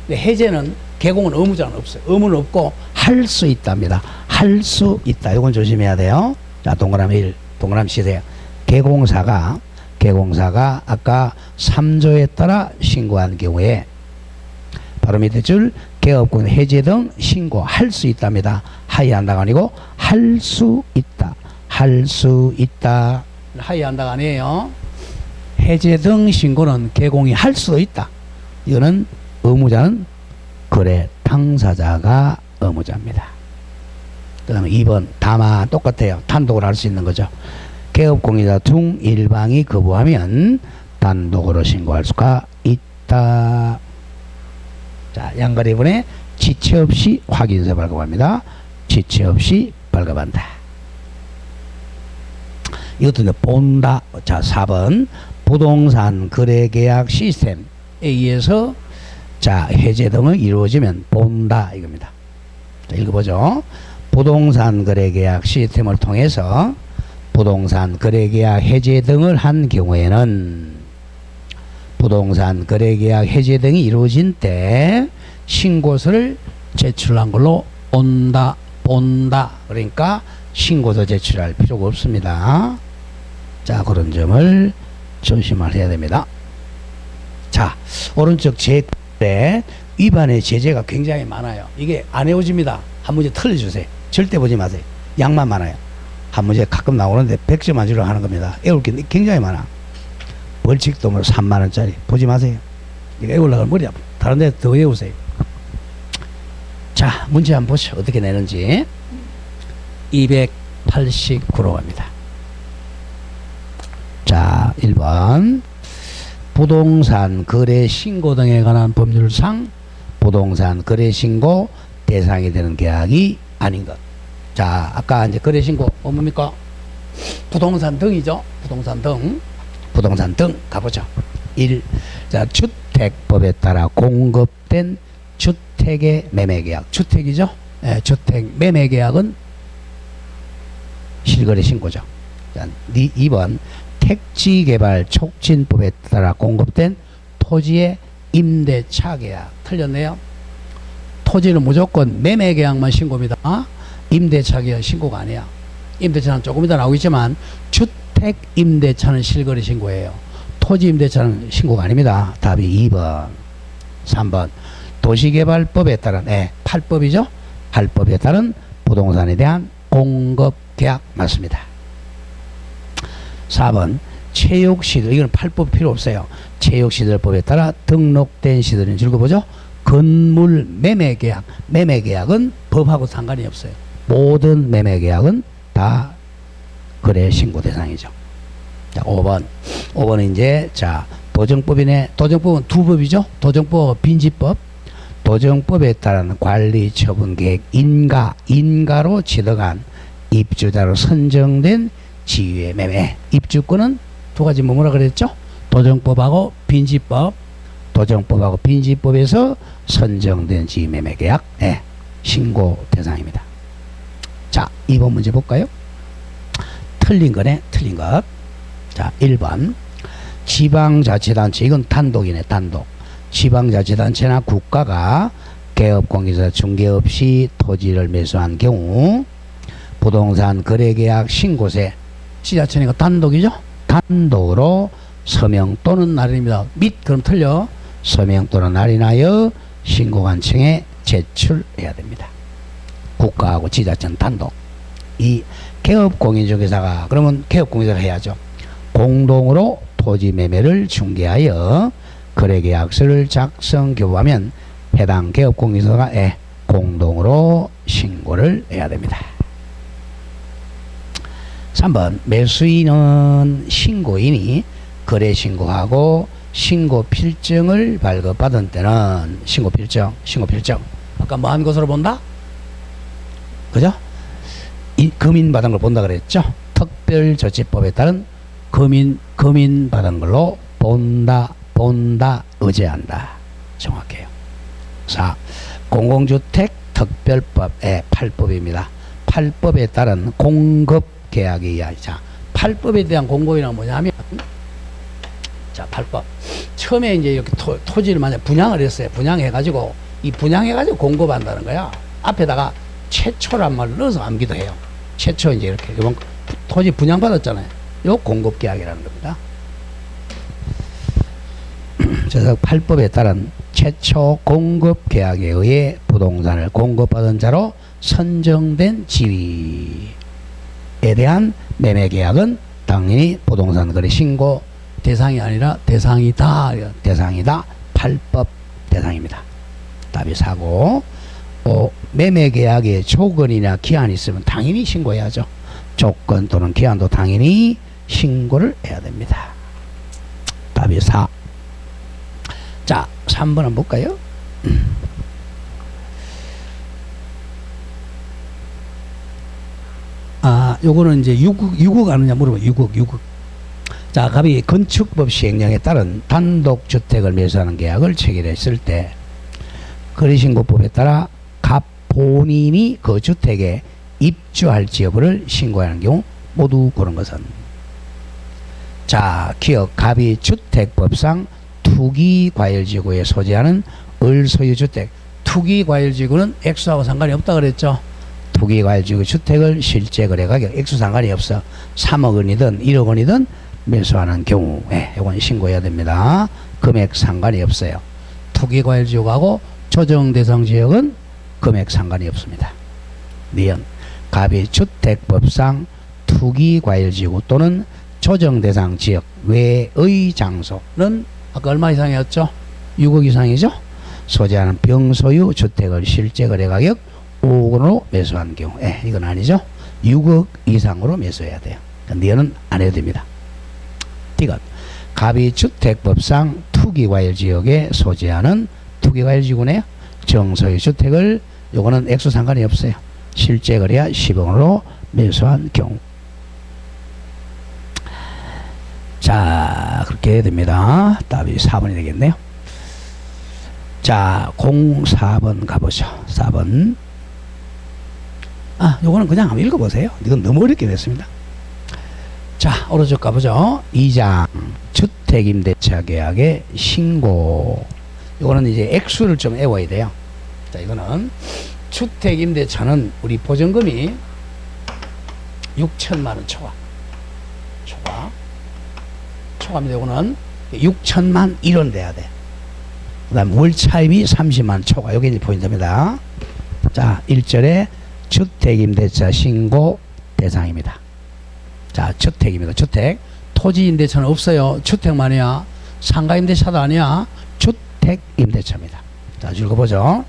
Speaker 1: 근데 해제는 개공은 의무자는 없어요. 의무는 없고 할 수 있답니다. 할 수 있다. 이건 조심해야 돼요. 자, 동그라미 1, 동그라미 치세요. 개공사가 아까 3조에 따라 신고한 경우에 바로 밑에 줄 개업권 해제 등 신고할 수 있답니다. 하이한다가 아니고 할 수 있다. 할 수 있다. 하이한다가 아니에요. 해제 등 신고는 개공이 할 수도 있다. 이거는 의무자는 거래 당사자가 의무자입니다. 그 다음에 2번 다만 똑같아요. 단독으로 할 수 있는 거죠. 개업공인자 중 일방이 거부하면 단독으로 신고할 수가 있다. 자, 양가리 분에 지체 없이 확인서 발급합니다. 지체 없이 발급한다. 이것도 이제 본다. 자, 4번 부동산 거래계약 시스템에 의해서 자, 해제 등을 이루어지면 본다 이겁니다. 자, 읽어보죠. 부동산 거래계약 시스템을 통해서 부동산 거래계약 해제 등을 한 경우에는 부동산 거래계약 해제 등이 이루어진 때 신고서를 제출한 걸로 본다. 그러니까 신고서 제출할 필요가 없습니다. 자, 그런 점을 조심을 해야 됩니다. 자, 오른쪽 제9에 위반의 제재가 굉장히 많아요. 이게 안 외워집니다. 한 문제 틀려주세요. 절대 보지 마세요. 양만 많아요. 한 문제 가끔 나오는데 100점 맞으려고 하는 겁니다. 외울 게 굉장히 많아. 벌칙도 뭐 3만원짜리 보지 마세요. 이거 외우려고 머리 아파. 다른 데 더 외우세요. 자, 문제 한번 보시죠. 어떻게 내는지. 289로 갑니다. 자, 1번 부동산 거래 신고 등에 관한 법률상 부동산 거래 신고 대상이 되는 계약이 아닌 것. 자, 아까 이제 거래 신고 뭡니까? 부동산 등이죠. 부동산 등 가보죠. 1. 자, 주택법에 따라 공급된 주택의 매매계약. 주택이죠. 예, 주택 매매계약은 실거래 신고죠. 자, 2번 택지개발 촉진법에 따라 공급된 토지의 임대차 계약. 틀렸네요. 토지는 무조건 매매계약만 신고입니다. 임대차 계약 신고가 아니야. 임대차는 조금 이따 나오겠지만 주택 임대차는 실거래 신고예요. 토지 임대차는 신고가 아닙니다. 답이 2번. 3번 도시개발법에 따른 8법이죠. 8법에 따른 부동산에 대한 공급계약 맞습니다. 4번 체육시설, 이건 8법 필요 없어요. 체육시설법에 따라 등록된 시설인 읽어보죠. 건물 매매계약. 매매계약은 법하고 상관이 없어요. 모든 매매계약은 다 거래 신고 대상이죠. 자, 5번. 5번은 이제, 자, 도정법이네. 도정법은 두 법이죠. 도정법, 빈지법. 도정법에 따른 관리 처분 계획 인가로 취득한 입주자로 선정된 지위의 매매. 입주권은 두 가지 뭐라 그랬죠? 도정법하고 빈지법. 도정법하고 빈지법에서 선정된 지위 매매 계약. 신고 대상입니다. 자, 2번 문제 볼까요? 틀린 거네, 틀린 것. 자, 1번. 지방자치단체, 이건 단독이네, 단독. 지방자치단체나 국가가 개업공개사 중개 없이 토지를 매수한 경우 부동산 거래계약 신고세, 지자체니까 단독이죠? 단독으로 서명 또는 날인입니다. 및, 그럼 틀려. 서명 또는 날인하여 신고관청에 제출해야 됩니다. 국가하고 지자체는 단독. 이 개업공인중개사가, 그러면 개업공개사를 해야죠. 공동으로 토지 매매를 중개하여 거래계약서를 작성 교부하면 해당 개업공개사가 공동으로 신고를 해야 됩니다. 3번. 매수인은 신고인이 거래 신고하고 신고 필증을 발급받은 때는 신고 필증. 아까 뭐 한 것으로 본다? 그죠? 이 금인 받은 걸 본다 그랬죠? 특별조치법에 따른 금인 받은 걸로 본다, 의제한다. 정확해요. 4. 공공주택 특별법의 8법입니다. 8법에 따른 공급 계약의 이하이. 자, 8법에 대한 공고이란 뭐냐면, 자, 8법. 처음에 이제 이렇게 토지를 만약 분양을 했어요. 분양해가지고, 이 분양해가지고 공급한다는 거야. 앞에다가 최초란 말을 넣어서 암기도 해요. 최초 이제 이렇게. 이번 토지 분양받았잖아요. 요 공급 계약이라는 겁니다. 그래서 8법에 따른 최초 공급 계약에 의해 부동산을 공급받은 자로 선정된 지위에 대한 매매 계약은 당연히 부동산 거래 신고 대상이 아니라 대상이다. 8법 대상입니다. 답이 4고, 매매 계약에 조건이나 기한이 있으면 당연히 신고해야죠. 조건 또는 기한도 당연히 신고를 해야 됩니다. 답이 4. 자, 3번 한번 볼까요? 요거는 이제 6억 아느냐 물어봐요. 6억. 자, 갑이 건축법 시행령에 따른 단독주택을 매수하는 계약을 체결했을 때 거래신고법에 따라 갑 본인이 그 주택에 입주할지 여부를 신고하는 경우 모두 그런 것은, 자, 기억 갑이 주택법상 투기과열지구에 소재하는 을소유주택, 투기과열지구는 액수하고 상관이 없다 그랬죠. 투기과열지구 주택을 실제 거래가격 액수 상관이 없어. 3억 원이든 1억 원이든 매수하는 경우에 이건 신고해야 됩니다. 금액 상관이 없어요. 투기과열지구하고 조정대상지역은 금액 상관이 없습니다. 니은 갑이 주택법상 투기과열지구 또는 조정대상지역 외의 장소는 아까 얼마 이상이었죠? 6억 이상이죠? 소재하는 병소유 주택을 실제 거래가격 5억 원으로 매수한 경우, 이건 아니죠? 6억 이상으로 매수해야 돼요. 니은은 안 해도 됩니다. 디귿 갑이 주택법상 투기과열지역에 소재하는 투기과열지구네요. 정소유 주택을, 요거는 액수 상관이 없어요. 실제 거래야 10억 원으로 매수한 경우. 자, 그렇게 해야 됩니다. 답이 4번이 되겠네요. 자, 04번 가보죠. 4번. 요거는 그냥 한번 읽어보세요. 이건 너무 어렵게 됐습니다. 자, 오른쪽 가보죠. 2장 주택임대차 계약의 신고. 요거는 이제 액수를 좀 외워야 돼요. 자, 이거는 주택임대차는 우리 보증금이 6천만원 초과입니다. 이거는 6천만 1원 돼야 돼. 그 다음 월차임이 30만 초과. 요게 이제 포인트입니다. 자, 1절에 주택임대차 신고 대상입니다. 자, 주택입니다. 주택. 토지임대차는 없어요. 주택만이야. 상가임대차도 아니야. 주택임대차입니다. 자, 읽어보죠.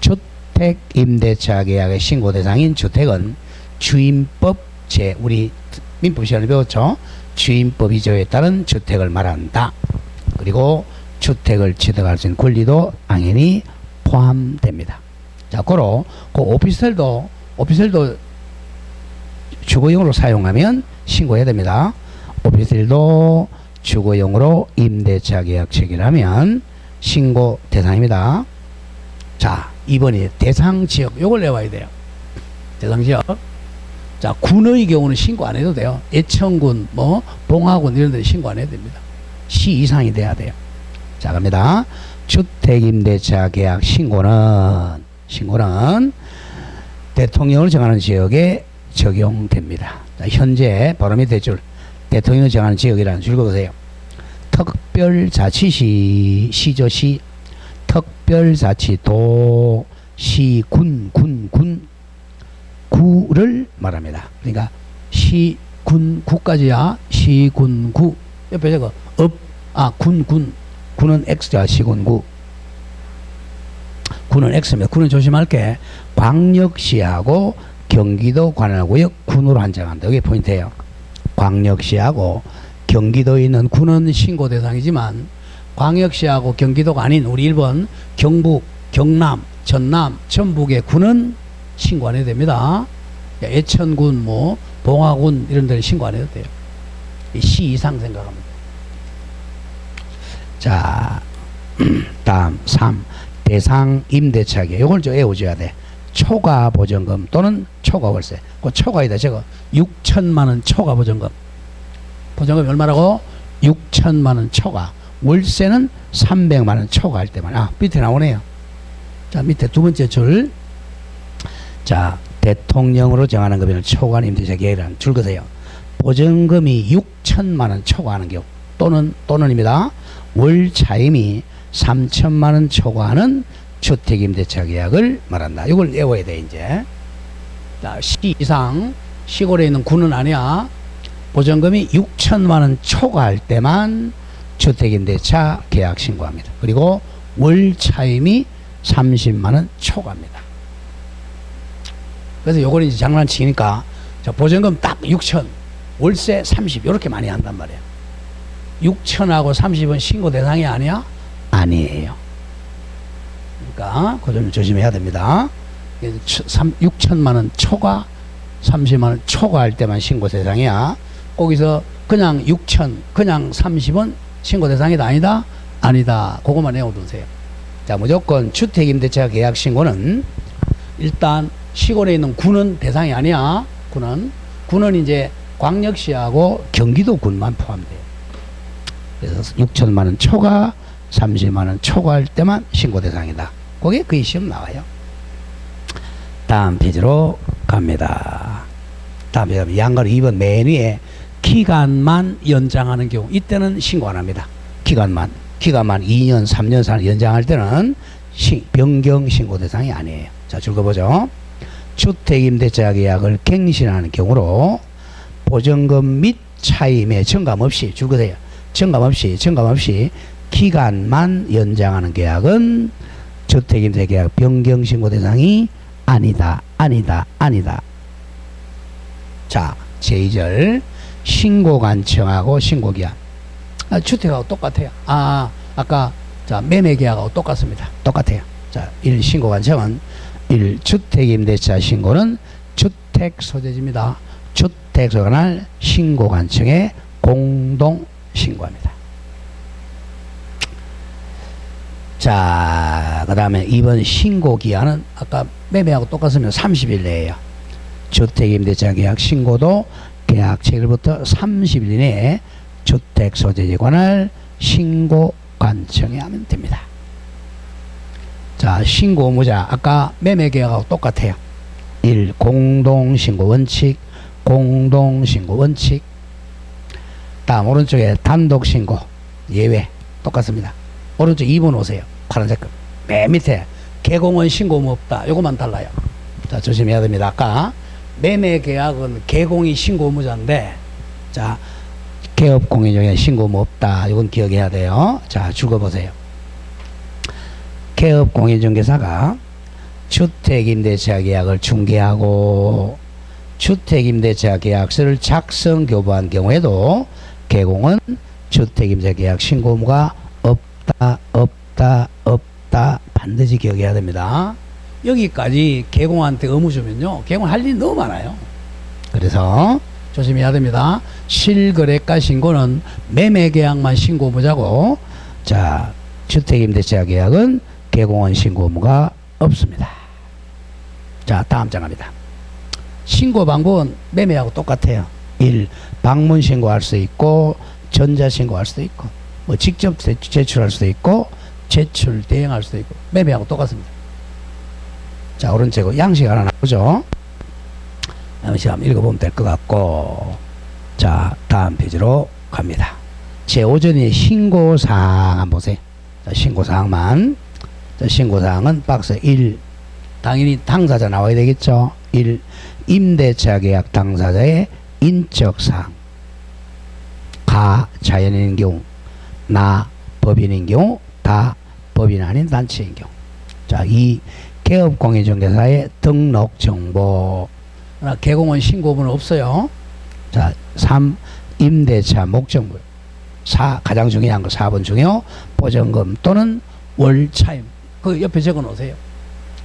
Speaker 1: 주택임대차 계약의 신고 대상인 주택은 주임법 우리 민법 시간에 배웠죠. 주임법 2조에 따른 주택을 말한다. 그리고 주택을 취득할 수 있는 권리도 당연히 포함됩니다. 자, 고로 그 오피스텔도 주거용으로 사용하면 신고해야 됩니다. 오피스텔도 주거용으로 임대차 계약 체결하면 신고 대상입니다. 자, 2번이 대상지역. 요걸 내와야 돼요. 대상지역. 자, 군의 경우는 신고 안 해도 돼요. 예천군, 뭐, 봉화군 이런 데는 신고 안 해도 됩니다. 시 이상이 돼야 돼요. 자, 갑니다. 주택임대차 계약 신고는 대통령을 정하는 지역에 적용됩니다. 자, 현재 바로 밑에 줄 대통령을 정하는 지역이라는 줄 읽어보세요. 특별자치시, 시조시, 특별자치도, 시, 군, 구를 말합니다. 그러니까 시, 군, 구까지야. 시, 군, 구. 옆에 저거 군은 X자, 시군, 구. 군은 X입니다. 군은 조심할 게 광역시하고 경기도 관할구역 군으로 한정한다. 이게 포인트예요. 광역시하고 경기도에 있는 군은 신고 대상이지만 광역시하고 경기도가 아닌 우리 1번 경북, 경남, 전남, 전북의 군은 신고 안 해도 됩니다. 예천군, 뭐 봉화군 이런 데는 신고 안 해도 돼요. 시 이상 생각합니다. 자, 다음 3. 대상 임대차 계약. 요걸 좀 외워줘야 돼. 초과 보전금 또는 초과 월세. 그 초과이다. 저거 6천만 원 초과 보전금. 보전금이 얼마라고? 6천만 원 초과. 월세는 300만 원 초과할 때만. 밑에 나오네요. 자, 밑에 두 번째 줄. 자, 대통령으로 정하는 금액을 초과한 임대차 계약이라는 줄 거세요. 보전금이 6천만 원 초과하는 경우 또는입니다. 월 차임이 3천만 원 초과하는 주택임대차 계약을 말한다. 이걸 외워야 돼 이제. 자, 시 이상 시골에 있는 군은 아니야. 보전금이 6천만 원 초과할 때만 주택임대차 계약 신고합니다. 그리고 월 차임이 30만 원 초과합니다. 그래서 요걸 이제 장난치니까 보전금 딱 6천, 월세 30 이렇게 많이 한단 말이에요. 6천하고 30은 신고 대상이 아니야? 아니에요. 그러니까 그 점 조심해야 됩니다. 6천만 원 초과, 30만 원 초과할 때만 신고 대상이야. 거기서 그냥 6천, 그냥 30은 신고 대상이다 아니다? 아니다. 그것만 외워두세요. 자, 무조건 주택임대차 계약 신고는 일단 시골에 있는 군은 대상이 아니야. 군은 이제 광역시하고 경기도군만 포함돼요. 그래서 6천만 원 초과, 30만 원 초과할 때만 신고 대상이다. 그게 거의 시험 나와요. 다음 페이지로 갑니다. 다음 페이지 양가로 2번 맨 위에 기간만 연장하는 경우 이때는 신고 안 합니다. 기간만 2년, 3년, 4년 연장할 때는 변경 신고 대상이 아니에요. 자, 읽어보죠. 주택임대차 계약을 갱신하는 경우로 보전금 및 차임의 정감 없이 줄거세요. 정감 없이 기간만 연장하는 계약은 주택임대 계약 변경 신고 대상이 아니다. 자, 제2절 신고관청하고 신고기한. 주택하고 똑같아요. 아까 자 매매 계약하고 똑같습니다. 똑같아요. 자, 1 신고관청은 1 주택임대차 신고는 주택소재지입니다. 주택소관할 신고관청에 공동 신고합니다. 자, 그 다음에 2번 신고기한은 아까 매매하고 똑같으면 30일 내에요. 주택임대차 계약 신고도 계약 체결부터 30일 이내에 주택소재에 관할 신고관청에 하면 됩니다. 자, 신고 의무자 아까 매매 계약하고 똑같아요. 1. 공동신고 원칙. 다음 오른쪽에 단독신고 예외 똑같습니다. 오른쪽 2번 오세요. 파란색 맨 밑에 개공원 신고 의무 없다. 요것만 달라요. 자, 조심해야 됩니다. 아까 매매 계약은 개공이 신고 의무자인데, 자, 개업 공인중에 신고 의무 없다. 이건 기억해야 돼요. 자, 죽어보세요. 개업 공인중개사가 주택임대차 계약을 중개하고 주택임대차 계약서를 작성 교부한 경우에도 개공은 주택임대차 계약 신고 의무가 없다 반드시 기억해야 됩니다. 여기까지 개공한테 의무 주면요, 개공 할 일이 너무 많아요. 그래서 조심해야 됩니다. 실거래가 신고는 매매 계약만 신고 의무자고, 자, 주택임대차 계약은 개공원 신고 의무가 없습니다. 자, 다음 장 갑니다. 신고 방법은 매매하고 똑같아요. 1. 방문 신고할 수 있고 전자 신고할 수도 있고 뭐 직접 제출할 수도 있고 제출 대행할 수도 있고 매매하고 똑같습니다. 자, 오른쪽으로 양식 하나 나오죠. 양식 한번 읽어보면 될 것 같고, 자, 다음 페이지로 갑니다. 제5전의 신고사항 한번 보세요. 자, 신고사항만. 자, 신고사항은 박스 1. 당연히 당사자 나와야 되겠죠. 1. 임대차 계약 당사자의 인적사항. 가 자연인인 경우, 나 법인인 경우, 다 법인 아닌 단체인 경우. 자, 2. 개업공인중개사의 등록정보. 개공은 신고문은 없어요. 자, 3. 임대차 목적물. 4. 가장 중요한 거 4번 중요. 보증금 또는 월차임. 그 옆에 적어 놓으세요.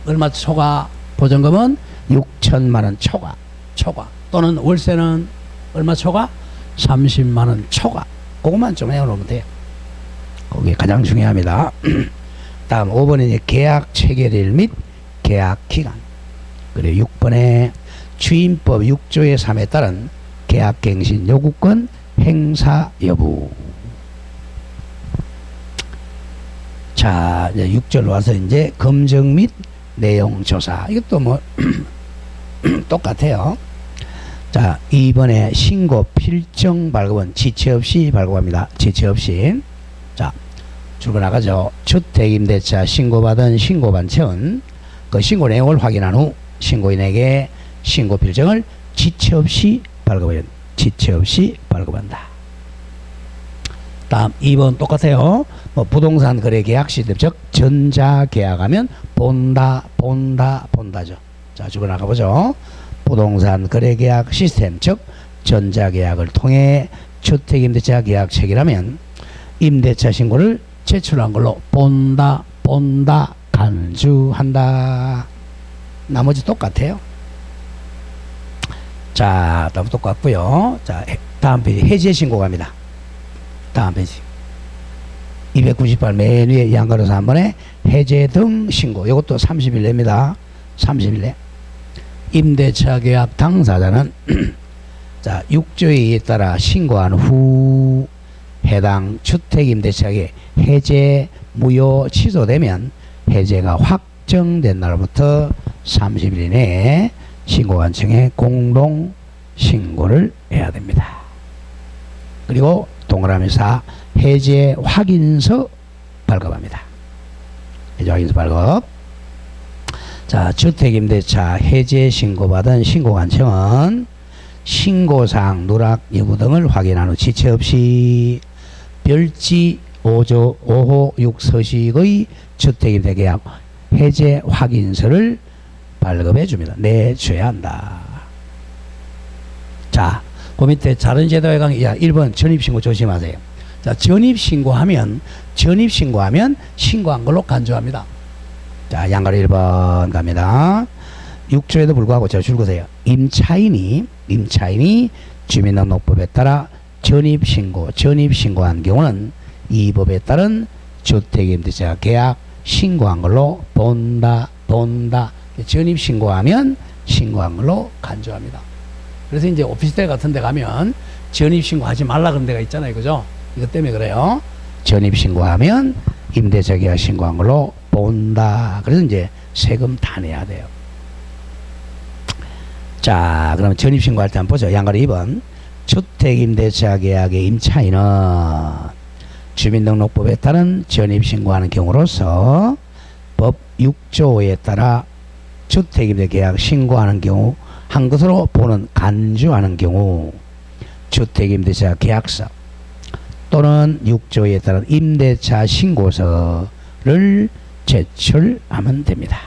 Speaker 1: 얼마 초과? 보증금은 6천만원 초과. 또는 월세는 얼마 초과? 30만원 초과. 그것만 좀 해놓으면 돼요. 그게 가장 중요합니다. 다음 5번에 이제 계약 체결일 및 계약 기간. 그리고 6번에 주임법 6조의 3에 따른 계약갱신 요구권 행사 여부. 자, 이제 6절 와서 이제 검증 및 내용 조사. 이것도 뭐 똑같아요. 자, 2번에 신고 필정 발급은 지체 없이 발급합니다. 지체 없이. 자, 줄거 나가죠. 주택임대차 신고받은 신고반청은 그 신고 내용을 확인한 후 신고인에게 신고 필정을 지체 없이 발급해요. 지체 없이 발급한다. 다음 2번 똑같아요. 뭐 부동산 거래 계약 시스템, 즉 전자 계약하면 본다죠. 자, 줄거 나가보죠. 부동산 거래 계약 시스템, 즉 전자 계약을 통해 주택임대차 계약 체결하면 임대차 신고를 제출한 걸로 본다, 간주한다. 나머지 똑같아요. 자, 다음 똑같고요. 자, 다음 페이지 해제 신고 갑니다. 다음 페이지 298 맨 위에 양가로 3번에 해제 등 신고. 이것도 30일 내입니다. 30일 내. 임대차 계약 당사자는 자, 6조에 의해 따라 신고한 후 해당 주택임대차계 해제 무효 취소되면 해제가 확정된 날부터 30일 이내에 신고관청에 공동 신고를 해야 됩니다. 그리고 동그라미 4 해제 확인서 발급합니다. 해제 확인서 발급. 자, 주택임대차 해제 신고받은 신고관청은 신고사항, 누락 여부 등을 확인한 후 지체 없이 별지 5조 5호 6 서식의 주택임대 계약 해제 확인서를 발급해 줍니다. 내줘야 한다. 자, 그 밑에 다른 제도에 관계 1번 전입신고 조심하세요. 자, 전입신고하면 신고한 걸로 간주합니다. 자, 양가로 1번 갑니다. 6조에도 불구하고 저 줄거세요. 임차인이 주민등록법에 따라 전입신고한 경우는 이 법에 따른 주택임대차 계약 신고한 걸로 본다. 전입신고하면 신고한 걸로 간주합니다. 그래서 이제 오피스텔 같은 데 가면 전입신고하지 말라 그런 데가 있잖아요. 그죠? 이것 때문에 그래요. 전입신고하면 임대차 계약 신고한 걸로 본다. 그래서 이제 세금 다 내야 돼요. 자, 그럼 전입신고할 때 한번 보죠. 양가로 2번. 주택임대차 계약의 임차인은 주민등록법에 따른 전입신고하는 경우로서 법 6조에 따라 주택임대 계약 신고하는 경우 한 것으로 보는 간주하는 경우 주택임대차 계약서 또는 6조에 따른 임대차 신고서를 제출하면 됩니다.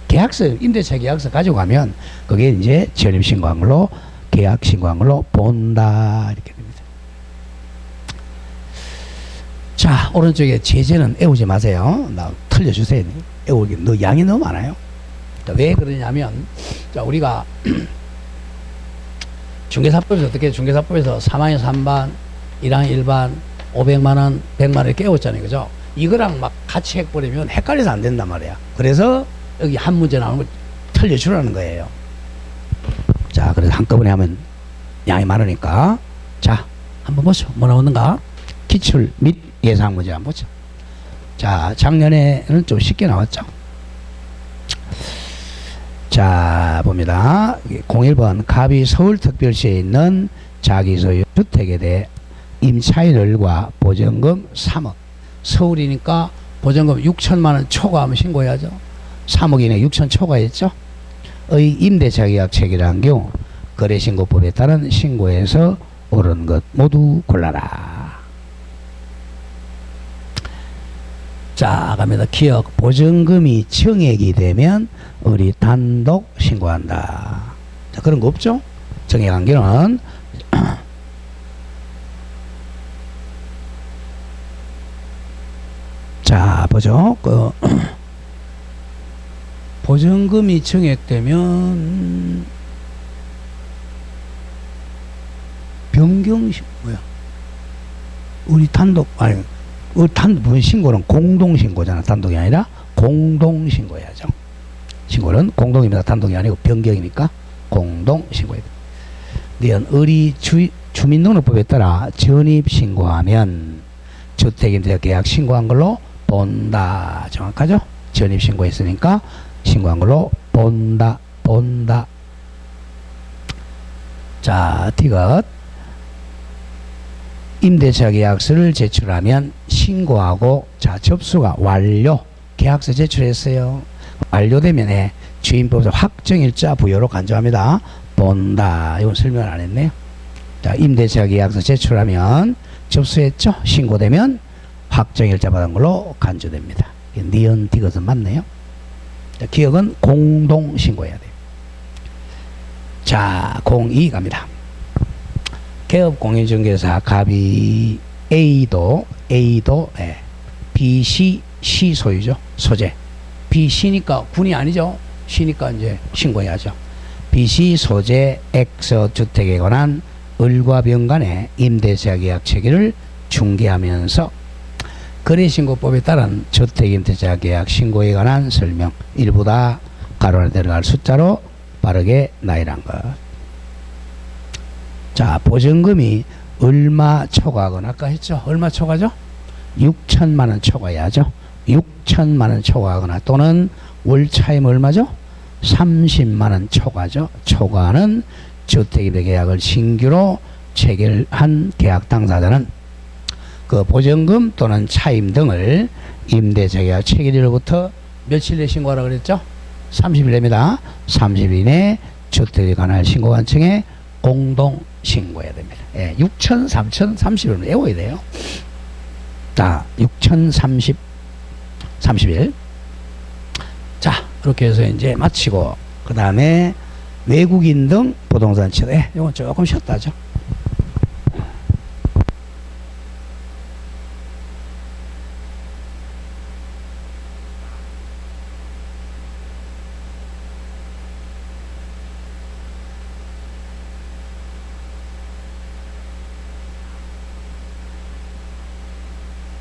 Speaker 1: 계약서, 임대차 계약서 가지고 가면 그게 이제 전입신고한 걸로 계약 신고한 걸로 본다. 이렇게 됩니다. 자, 오른쪽에 제재는 애우지 마세요. 나 틀려주세요. 애우기 양이 너무 많아요. 자, 왜 그러냐면, 자, 우리가 중개사법에서 어떻게 중개사법에서 3항에 3반, 1항에 1반, 500만원, 100만원 이렇게 애웠잖아요. 그죠? 이거랑 막 같이 해버리면 헷갈려서 안 된단 말이야. 그래서 여기 한 문제 나오는 걸 틀려주라는 거예요. 자, 그래서 한꺼번에 하면 양이 많으니까. 자, 한번 보죠. 뭐 나오는가? 기출 및 예상 문제 한번 보죠. 자, 작년에는 좀 쉽게 나왔죠. 자, 봅니다. 01번 갑이 서울특별시에 있는 자기소유 주택에 대해 임차인을과 보증금 3억. 서울이니까 보증금 6천만 원 초과하면 신고해야죠. 3억 이내 6천 초과했죠. 의 임대차 계약 체결한 경우 거래신고법에 따른 신고에서 옳은 것 모두 골라라. 자, 갑니다. 기억 보증금이 증액이 되면 우리 단독 신고한다. 자, 그런 거 없죠? 증액한 경우는 자, 보죠. 보증금이 증액되면 변경신 뭐야? 우리 단독 아니 단독 신고는 공동 신고잖아. 단독이 아니라 공동 신고해야죠. 신고는 공동입니다. 단독이 아니고 변경이니까 공동 신고해야 돼. 니은 의리 주민등록법에 따라 전입 신고하면 주택임대 계약 신고한 걸로 본다. 정확하죠? 전입 신고했으니까 신고한 걸로 본다. 자, 디귿 임대차 계약서를 제출하면 신고하고, 자, 접수가 완료. 계약서 제출했어요. 완료되면 주인법에서 확정일자 부여로 간주합니다. 본다. 이건 설명을 안 했네요. 자, 임대차 계약서 제출하면 접수했죠. 신고되면 확정일자 받은 걸로 간주됩니다. 니은 디귿은 맞네요. 자, 기억은 공동 신고해야 돼요. 자, 02 갑니다. 개업공인중개사 갑이 A도 B, C 소유죠. 소재. B, C니까 군이 아니죠. C니까 이제 신고해야죠. B, C 소재 X 주택에 관한 을과 병 간의 임대차 계약 체결을 중개하면서 거래신고법에 따른 주택임대차 계약 신고에 관한 설명 일부 다 가로 안에 들어갈 숫자로 빠르게 나열한 것. 자, 보증금이 얼마 초과하거나 아까 했죠. 얼마 초과죠? 6천만 원 초과해야죠. 6천만 원 초과하거나 또는 월차임 얼마죠? 30만 원 초과죠. 초과하는 주택임대 계약을 신규로 체결한 계약 당사자는 그 보증금 또는 차임 등을 임대차 계약 체결일로부터 며칠 내 신고하라고 그랬죠? 30일 내입니다. 30일 이내 주택에 관한 신고관청에 공동 신고해야 됩니다. 예, 6천, 3천, 30일은 외워야 돼요. 자, 6,030, 30일. 자, 그렇게 해서 이제 마치고, 그 다음에 외국인 등 부동산 취득. 이건 조금 쉬었다 하죠.